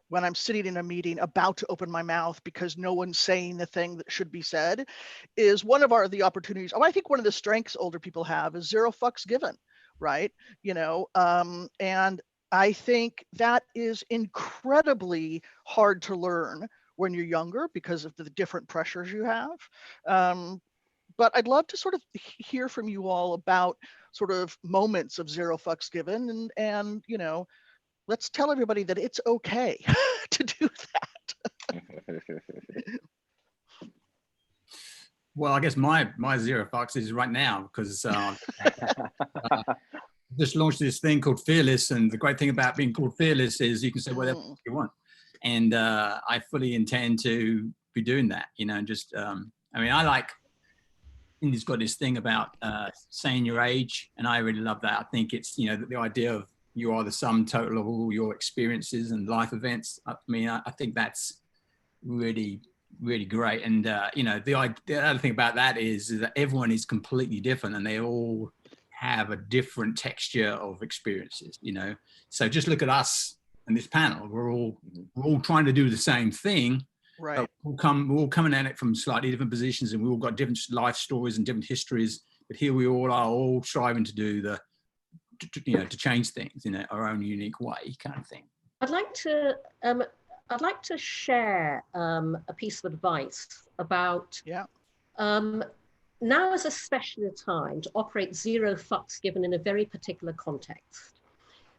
when I'm sitting in a meeting about to open my mouth because no one's saying the thing that should be said is one of the opportunities. Oh, I think one of the strengths older people have is zero fucks given, right? You know, and I think that is incredibly hard to learn when you're younger because of the different pressures you have. But I'd love to sort of hear from you all about sort of moments of zero fucks given, and you know, let's tell everybody that it's okay to do that. Well, I guess my zero fucks is right now, because just launched this thing called Fearless, and the great thing about being called Fearless is you can say whatever you want, and I fully intend to be doing that. You know, and just I mean, I like. He's got this thing about saying your age, and I really love that. I think it's, you know, the idea of you are the sum total of all your experiences and life events. I mean, I think that's really, really great. And you know, the other thing about that is that everyone is completely different, and they all have a different texture of experiences. You know, so just look at us and this panel. We're all trying to do the same thing. Right. We're all coming at it from slightly different positions, and we all got different life stories and different histories. But here we all are, all striving to do to change things in our own unique way, kind of thing. I'd like to share a piece of advice about now is especially a time to operate zero fucks given in a very particular context.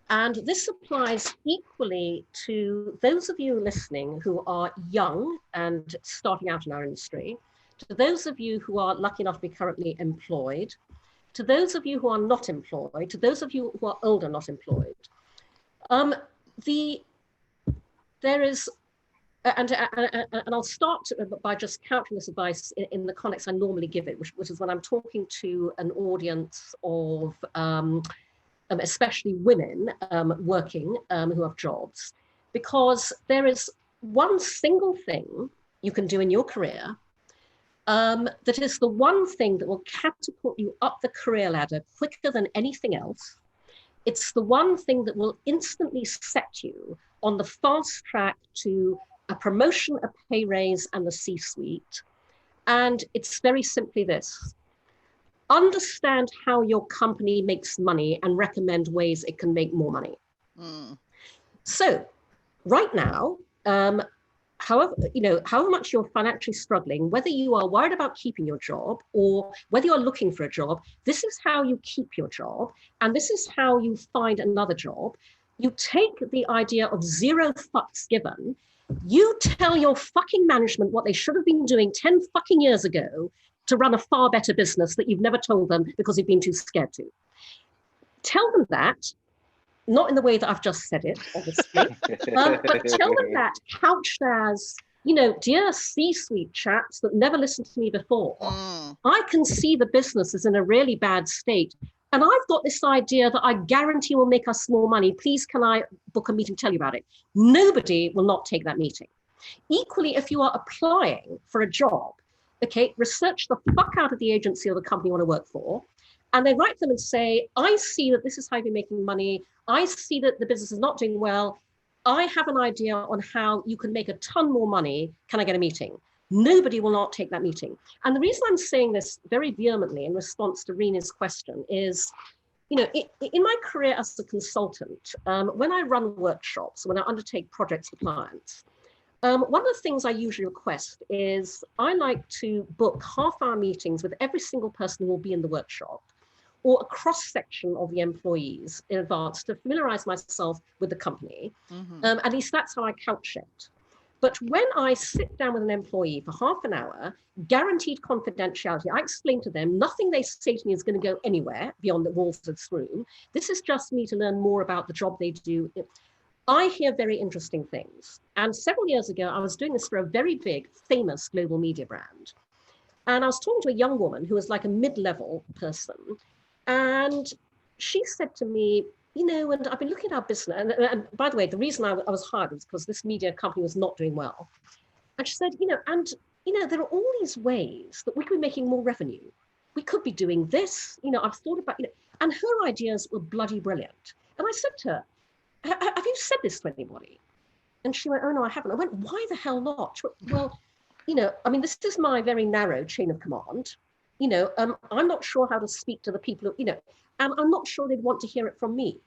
And this applies equally to those of you listening who are young and starting out in our industry, to those of you who are lucky enough to be currently employed, to those of you who are not employed, to those of you who are older, not employed. There is, and I'll start by just couching this advice in the context I normally give it, which is when I'm talking to an audience of especially women working who have jobs, because there is one single thing you can do in your career that is the one thing that will catapult you up the career ladder quicker than anything else. It's the one thing that will instantly set you on the fast track to a promotion, a pay raise, and the C-suite. And it's very simply this: understand how your company makes money and recommend ways it can make more money. So right now, however much you're financially struggling, whether you are worried about keeping your job or whether you're looking for a job, this is how you keep your job. And this is how you find another job. You take the idea of zero fucks given. You tell your fucking management what they should have been doing 10 fucking years ago to run a far better business that you've never told them because you've been too scared to. Tell them that, not in the way that I've just said it, obviously, but tell them that couched as, you know, dear C-suite chaps that never listened to me before, I can see the business is in a really bad state. And I've got this idea that I guarantee will make us more money. Please, can I book a meeting to tell you about it? Nobody will not take that meeting. Equally, if you are applying for a job, okay, research the fuck out of the agency or the company you want to work for, and then write them and say, I see that this is how you're making money. I see that the business is not doing well. I have an idea on how you can make a ton more money. Can I get a meeting? Nobody will not take that meeting. And the reason I'm saying this very vehemently in response to Rena's question is, in my career as a consultant, when I run workshops, when I undertake projects for clients, one of the things I usually request is I like to book half-hour meetings with every single person who will be in the workshop, or a cross-section of the employees in advance to familiarize myself with the company. At least that's how I couch it. But when I sit down with an employee for half an hour, guaranteed confidentiality, I explain to them, nothing they say to me is going to go anywhere beyond the walls of this room. This is just me to learn more about the job they do. I hear very interesting things. And several years ago, I was doing this for a very big, famous global media brand. And I was talking to a young woman who was like a mid-level person. And she said to me, and I've been looking at our business. And by the way, the reason I was hired was because this media company was not doing well. And she said, there are all these ways that we could be making more revenue. We could be doing this. I've thought about, and her ideas were bloody brilliant. And I said to her, have you said this to anybody? And she went, oh, no, I haven't. I went, why the hell not? She went, well, this is my very narrow chain of command. I'm not sure how to speak to the people, and I'm not sure they'd want to hear it from me.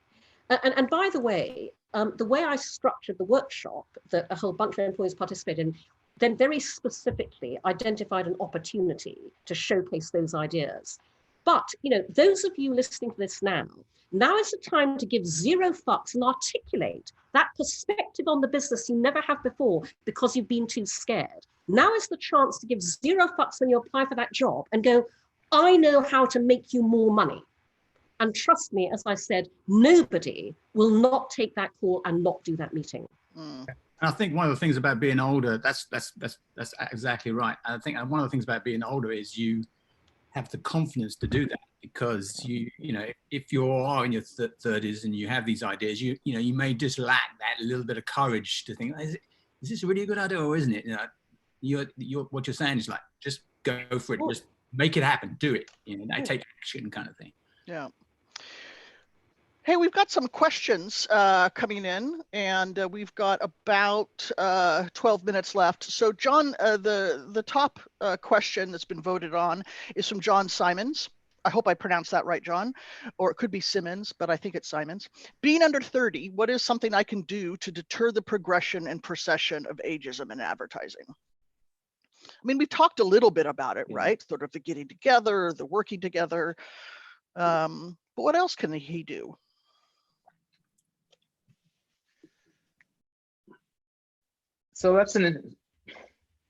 And by the way I structured the workshop that a whole bunch of employees participated in, then very specifically identified an opportunity to showcase those ideas. But, those of you listening to this now is the time to give zero fucks and articulate that perspective on the business you never have before because you've been too scared. Now is the chance to give zero fucks when you apply for that job and go, I know how to make you more money. And trust me, as I said, nobody will not take that call and not do that meeting. And I think one of the things about being older, that's exactly right. I think one of the things about being older is you have the confidence to do that, because if you are in your 30s and you have these ideas, you may just lack that little bit of courage to think, is this really a good idea or isn't it? What you're saying is like, just go for it, just make it happen, do it. Take action, kind of thing. Yeah. Hey, we've got some questions coming in, and we've got about 12 minutes left. So, John, the top question that's been voted on is from John Simons. I hope I pronounced that right, John, or it could be Simmons, but I think it's Simons. Being under 30, what is something I can do to deter the progression and procession of ageism in advertising? I mean, we've talked a little bit about it, right? Sort of the getting together, the working together. But what else can he do? So that's you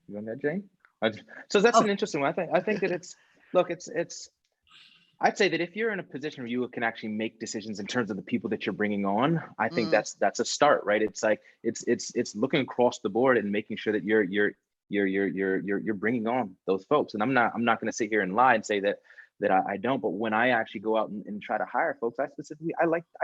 want that, Jane? So that's an interesting one. I think that I'd say that if you're in a position where you can actually make decisions in terms of the people that you're bringing on, I think that's a start, right? It's like it's looking across the board and making sure that you're bringing on those folks. And I'm not going to sit here and lie and say that I don't, but when I actually go out and try to hire folks, I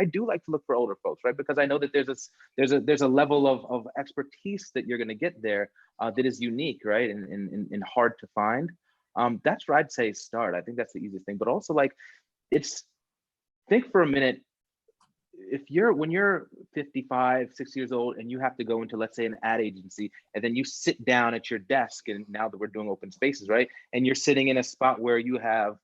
do like to look for older folks, right? Because I know that there's a level of expertise that you're going to get there that is unique, right? And hard to find. That's where I'd say start. I think that's the easiest thing, but also think for a minute, when you're 55, 60 years old and you have to go into, let's say, an ad agency, and then you sit down at your desk, and now that we're doing open spaces, right? And you're sitting in a spot where you have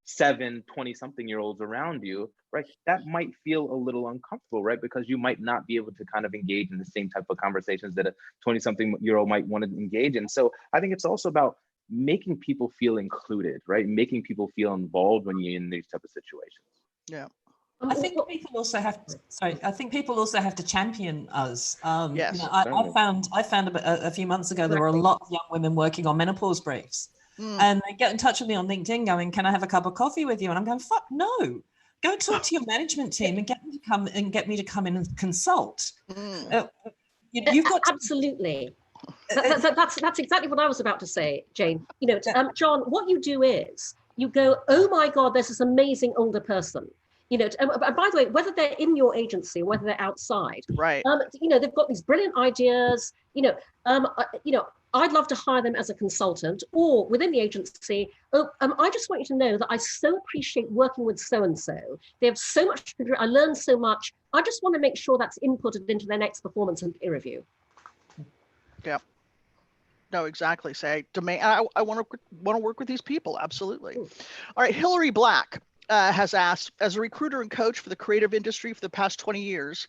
7 20-something-year-olds around you, right? That might feel a little uncomfortable, right? Because you might not be able to kind of engage in the same type of conversations that a 20-something-year-old might want to engage in. So I think it's also about making people feel included, right? Making people feel involved when you're in these type of situations. Yeah. I think people also have to. Sorry, I think people also have to champion us. Yes, I found a few months ago there were a lot of young women working on menopause briefs, and they get in touch with me on LinkedIn, going, "Can I have a cup of coffee with you?" And I'm going, "Fuck no! Go talk to your management team and get me to come in and consult." You've got to, absolutely. That's exactly what I was about to say, Jane. John, what you do is you go, oh my God, there's this amazing older person. And by the way, whether they're in your agency, whether they're outside, Right. They've got these brilliant ideas. I'd love to hire them as a consultant or within the agency. I just want you to know that I so appreciate working with so-and-so. They have so much to do. I learned so much. I just want to make sure that's inputted into their next performance and peer review. Yeah. No, exactly. Say, I want to work with these people. Absolutely. All right. Hillary Black has asked, as a recruiter and coach for the creative industry for the past 20 years,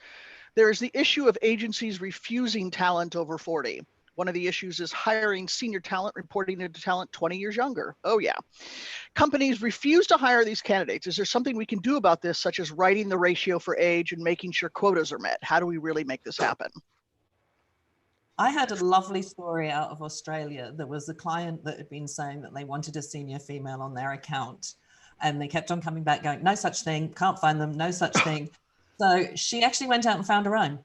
there is the issue of agencies refusing talent over 40. One of the issues is hiring senior talent, reporting into talent 20 years younger. Oh, yeah. Companies refuse to hire these candidates. Is there something we can do about this, such as writing the ratio for age and making sure quotas are met? How do we really make this happen? I had a lovely story out of Australia. There was a client that had been saying that they wanted a senior female on their account, and they kept on coming back going, no such thing, can't find them, no such thing. So she actually went out and found her own.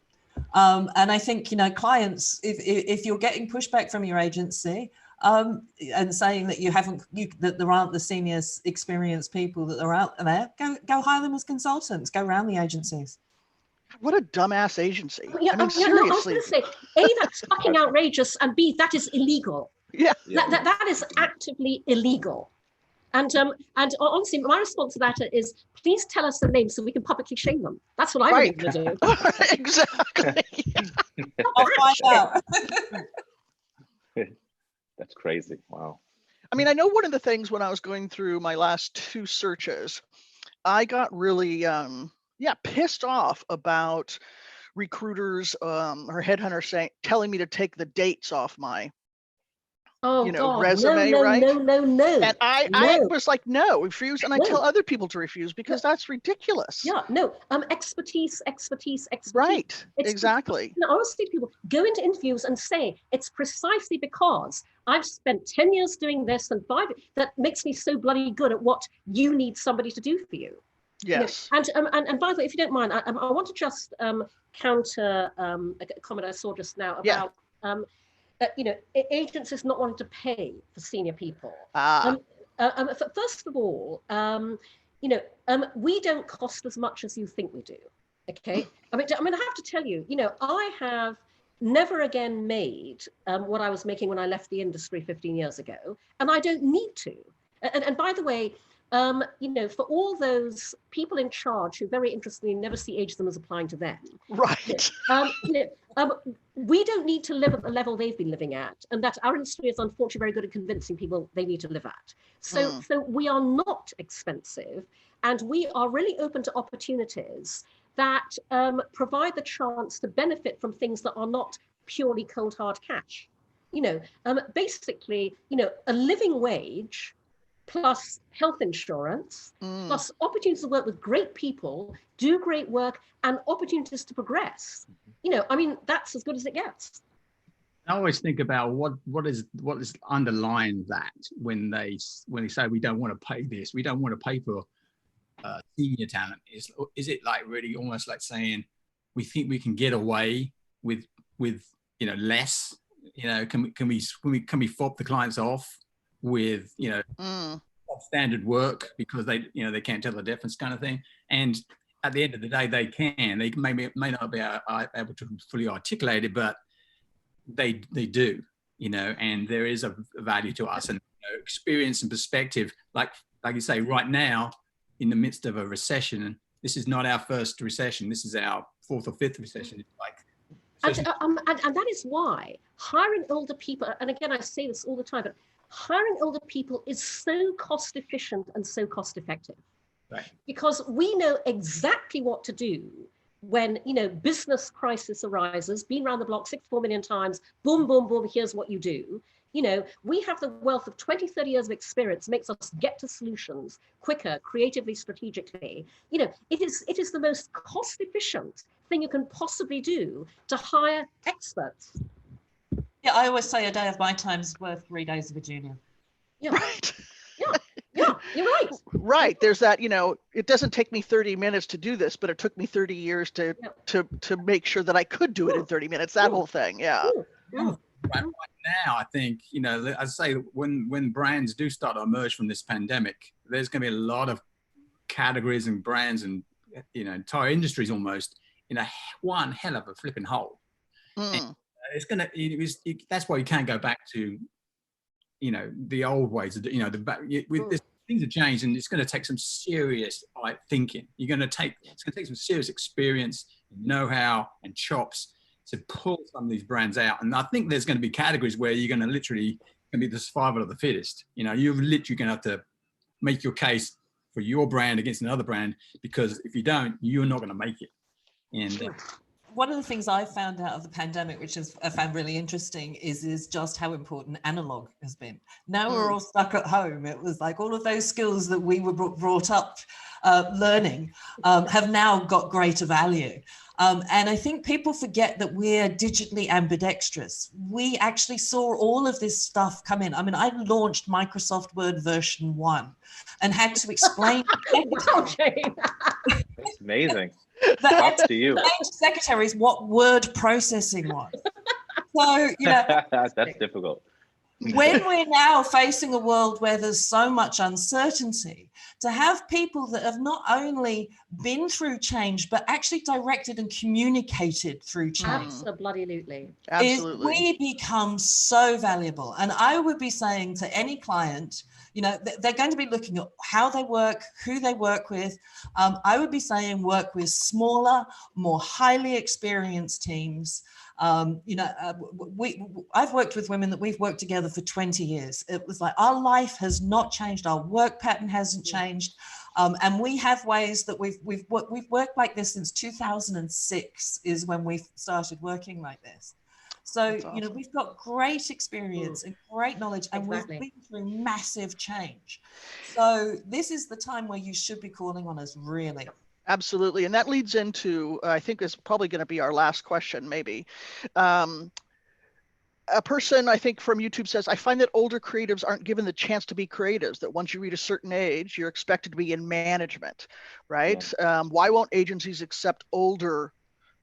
And I think, clients, if you're getting pushback from your agency and saying that that there aren't the senior experienced people that are out there, go hire them as consultants, go around the agencies. What a dumbass agency. Yeah, seriously. I was going to say, A, that's fucking outrageous, and B, that is illegal. Yeah. That is actively illegal. And honestly, my response to that is, please tell us the name so we can publicly shame them. That's what I'm going to do. Exactly. I'll find out. That's crazy. Wow. I mean, I know one of the things when I was going through my last 2 searches, I got really, pissed off about recruiters or headhunters telling me to take the dates off my God, resume, no, right? No. And I was like, no, refuse. And I tell other people to refuse because that's ridiculous. Yeah, no, expertise. Right, exactly. I always say to people, go into interviews and say, it's precisely because I've spent 10 years doing this and 5 that makes me so bloody good at what you need somebody to do for you. Yes. And by the way, if you don't mind, I want to just counter a comment I saw just now about agencies not wanting to pay for senior people. First of all, we don't cost as much as you think we do. Okay. I mean, I have to tell you, I have never again made what I was making when I left the industry 15 years ago, and I don't need to. And by the way, for all those people in charge who very interestingly never see ageism as applying to them. Right. We don't need to live at the level they've been living at, and that our industry is unfortunately very good at convincing people they need to live at. So we are not expensive, and we are really open to opportunities that provide the chance to benefit from things that are not purely cold hard cash. Basically, a living wage plus health insurance, plus opportunities to work with great people, do great work, and opportunities to progress. That's as good as it gets. I always think about what is underlying that when they say we don't want to pay this, we don't want to pay for senior talent. Is it like really almost like saying we think we can get away with less? Can we fob the clients off with standard work because they can't tell the difference kind of thing? And at the end of the day, they may not be able to fully articulate it, but they do, and there is a value to us, and experience and perspective. Like you say, right now in the midst of a recession, this is not our first recession. This is our 4th or 5th recession. And that is why hiring older people, and again, I say this all the time, but hiring older people is so cost efficient and so cost effective. Right. Because we know exactly what to do when, business crisis arises, been around the block 64 million times, boom, boom, boom, here's what you do. We have the wealth of 20, 30 years of experience, makes us get to solutions quicker, creatively, strategically. It is the most cost efficient thing you can possibly do to hire experts. Yeah, I always say a day of my time is worth 3 days of a junior. Yeah. Right. Yeah, you're right. Right. There's that, it doesn't take me 30 minutes to do this, but it took me 30 years to make sure that I could do it in 30 minutes. That whole thing. Yeah. Right now, I think, I say when brands do start to emerge from this pandemic, there's going to be a lot of categories and brands and, entire industries almost in one hell of a flipping hole. And that's why you can't go back to, the old ways. Things have changed, and it's going to take some serious thinking. It's going to take some serious experience, know-how, and chops to pull some of these brands out. And I think there's going to be categories where you're going to literally be the survival of the fittest. You're literally going to have to make your case for your brand against another brand, because if you don't, you're not going to make it. And one of the things I found out of the pandemic, which I found really interesting, is just how important analog has been. Now we're all stuck at home. It was like all of those skills that we were brought up learning have now got greater value. And I think people forget that we're digitally ambidextrous. We actually saw all of this stuff come in. I mean, I launched Microsoft Word version 1 and had to explain. Wow, Jane. That's amazing. That Up to you. secretaries what word processing was. So, that's difficult. When we're now facing a world where there's so much uncertainty, to have people that have not only been through change, but actually directed and communicated through change. Absolutely. We become so valuable. And I would be saying to any client, they're going to be looking at how they work, who they work with. I would be saying work with smaller, more highly experienced teams. I've worked with women that we've worked together for 20 years. It was like our life has not changed. Our work pattern hasn't changed. And we have ways that we've worked like this since 2006 is when we started working like this. So, awesome. We've got great experience and great knowledge, and we've been through massive change. So this is the time where you should be calling on us, really. Absolutely. And that leads into, I think it's probably going to be our last question, maybe. A person, I think from YouTube says, I find that older creatives aren't given the chance to be creatives, that once you reach a certain age, you're expected to be in management, right? Yeah. Why won't agencies accept older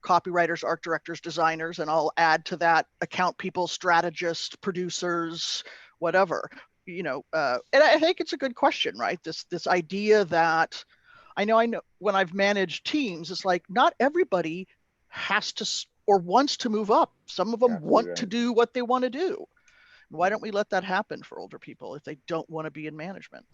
copywriters, art directors, designers, and I'll add to that account people, strategists, producers, whatever, and I think it's a good question, right? This idea that I know when I've managed teams, it's like not everybody has to or wants to move up. Some of them want to do what they want to do. Why don't we let that happen for older people if they don't want to be in management?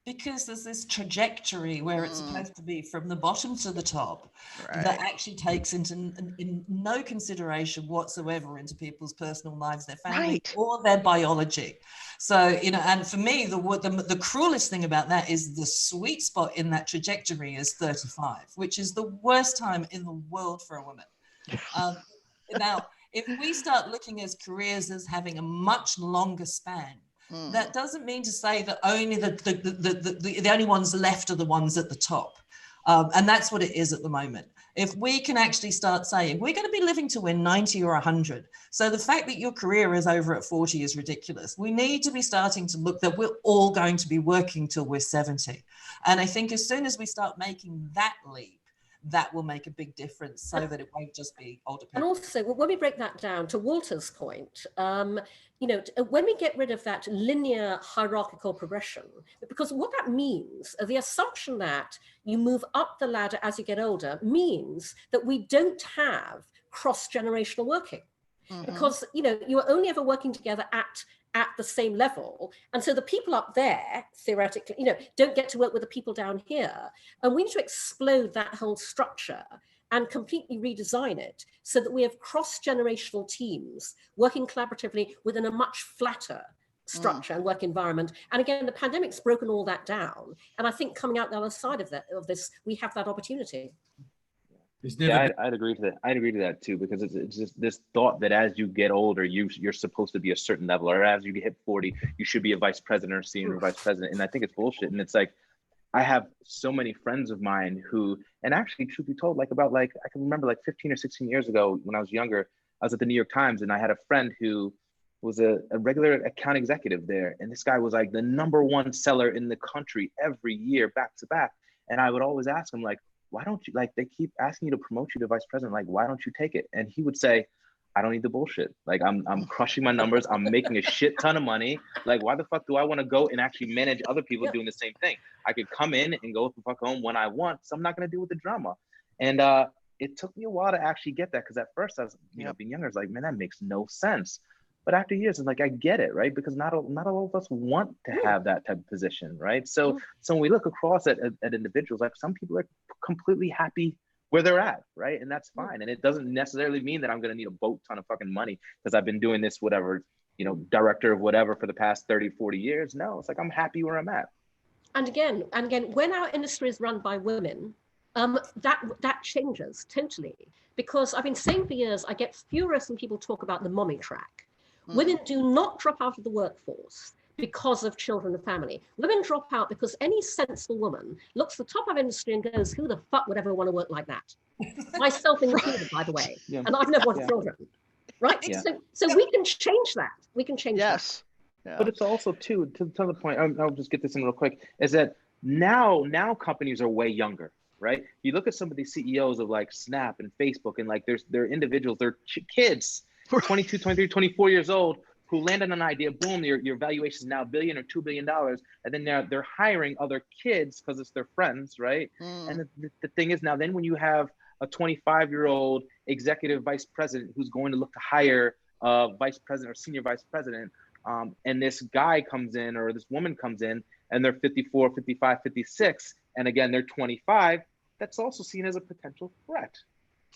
Because there's this trajectory where it's supposed to be from the bottom to the top that actually takes into in no consideration whatsoever into people's personal lives, their family or their biology. So, and for me, the cruelest thing about that is the sweet spot in that trajectory is 35, which is the worst time in the world for a woman. Now, if we start looking at careers as having a much longer span, that doesn't mean to say that only the only ones left are the ones at the top. And that's what it is at the moment. If we can actually start saying, we're going to be living to we're 90 or 100. So the fact that your career is over at 40 is ridiculous. We need to be starting to look that we're all going to be working till we're 70. And I think as soon as we start making that leap, that will make a big difference so that it won't just be older people. And also, when we break that down to Walter's point, when we get rid of that linear hierarchical progression, because what that means, the assumption that you move up the ladder as you get older means that we don't have cross-generational working. Because, you're only ever working together at the same level. And so the people up there, theoretically, don't get to work with the people down here. And we need to explode that whole structure and completely redesign it so that we have cross-generational teams working collaboratively within a much flatter structure and work environment. And again, the pandemic's broken all that down. And I think coming out the other side of this, we have that opportunity. Yeah, I'd agree to that. I'd agree to that too, because it's just this thought that as you get older, you're supposed to be a certain level, or as you hit 40, you should be a vice president or senior vice president. And I think it's bullshit. And it's like, I have so many friends of mine who, and actually, truth be told, I can remember 15 or 16 years ago when I was younger, I was at the New York Times and I had a friend who was a regular account executive there. And this guy was like the #1 seller in the country every year, back to back. And I would always ask him, why don't you, they keep asking you to promote you to vice president, why don't you take it? And he would say, I don't need the bullshit. Like I'm crushing my numbers. I'm making a shit ton of money. Like why the fuck do I want to go and actually manage other people doing the same thing? I could come in and go the fuck home when I want. So I'm not gonna deal with the drama. And it took me a while to actually get that because at first I was, you know, being younger, I was like, man, that makes no sense. But after years, it's like I get it, right? Because not all of us want to have that type of position, right? So when we look across at individuals, like some people are completely happy where they're at, right? And that's fine. And it doesn't necessarily mean that I'm going to need a boat ton of fucking money because I've been doing this, whatever, you know, director of whatever for the past 30, 40 years. No, it's like, I'm happy where I'm at. And again, when our industry is run by women, that changes totally. Because I've been saying for years, I get furious when people talk about the mommy track. Women do not drop out of the workforce because of children and family. Women drop out because any sensible woman looks at the top of industry and goes, who the fuck would ever want to work like that? Myself included, by the way. And I've never wanted children, right? So we can change that. We can change that. Yeah. But it's also too, to the point, I'll just get this in real quick, is that now companies are way younger, right? You look at some of these CEOs of like Snap and Facebook and like they're individuals, they're kids, 22, 23, 24 years old, who land on an idea, boom, your valuation is now $1 billion or $2 billion. And then they're hiring other kids because it's their friends, right? And the thing is now, then when you have a 25-year-old executive vice president who's going to look to hire a vice president or senior vice president, and this guy comes in or this woman comes in and they're 54, 55, 56, and again, they're 25, that's also seen as a potential threat.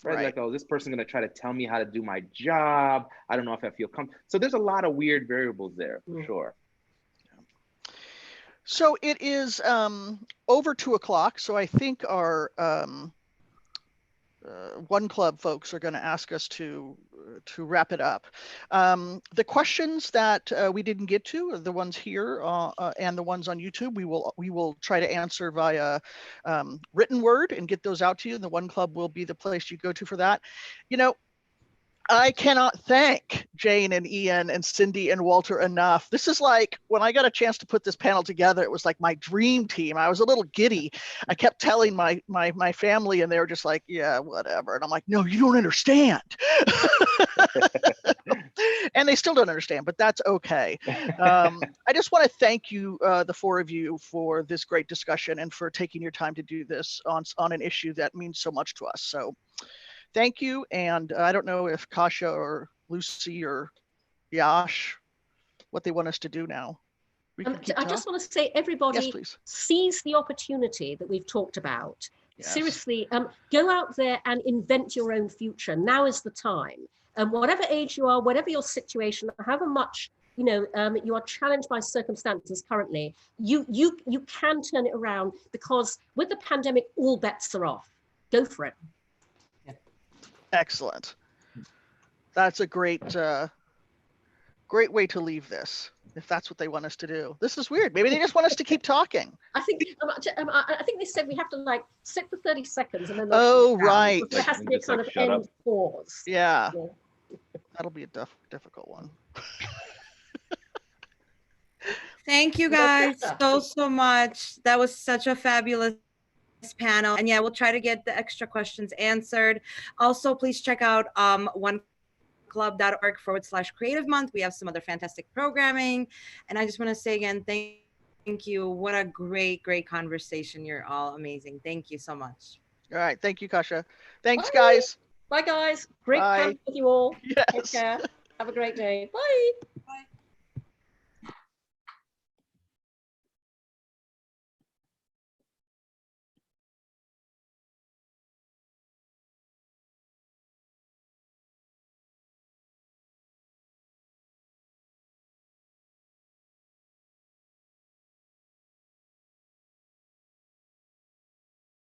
Right? Like, oh, this person's going to try to tell me how to do my job. I don't know if I feel comfortable. So there's a lot of weird variables there, for sure. So it is over 2:00. So I think our One Club folks are going to ask us to wrap it up. The questions that we didn't get to are the ones here and the ones on YouTube. We will try to answer via written word and get those out to you. And the One Club will be the place you go to for that. You know, I cannot thank Jane and Ian and Cindy and Walter enough. This is like, when I got a chance to put this panel together, it was like my dream team. I was a little giddy. I kept telling my family and they were just like, yeah, whatever. And I'm like, no, you don't understand. And they still don't understand, but that's okay. I just want to thank you, the four of you, for this great discussion and for taking your time to do this on an issue that means so much to us. So thank you. And I don't know if Kasha or Lucy or Yash, what they want us to do now. I just want to say, everybody, yes, seize the opportunity that we've talked about. Yes. Seriously, go out there and invent your own future. Now is the time. Whatever age you are, whatever your situation, however much you are challenged by circumstances currently, you can turn it around, because with the pandemic, all bets are off. Go for it. Excellent. That's a great way to leave this, if that's what they want us to do. This is weird. Maybe they just want us to keep talking. I think they said we have to like sit for 30 seconds and then. Oh, right. There has to be a kind of end pause. Yeah. That'll be a difficult one. Thank you guys so much. That was such a fabulous panel. And yeah, we'll try to get the extra questions answered. Also, please check out oneclub.org/creative month. We have some other fantastic programming. And I just want to say again, thank you. What a great conversation. You're all amazing. Thank you so much. All right. Thank you, Kasha. Thanks, guys. Bye, guys. Great time with you all. Yes. Take care. Have a great day. Bye.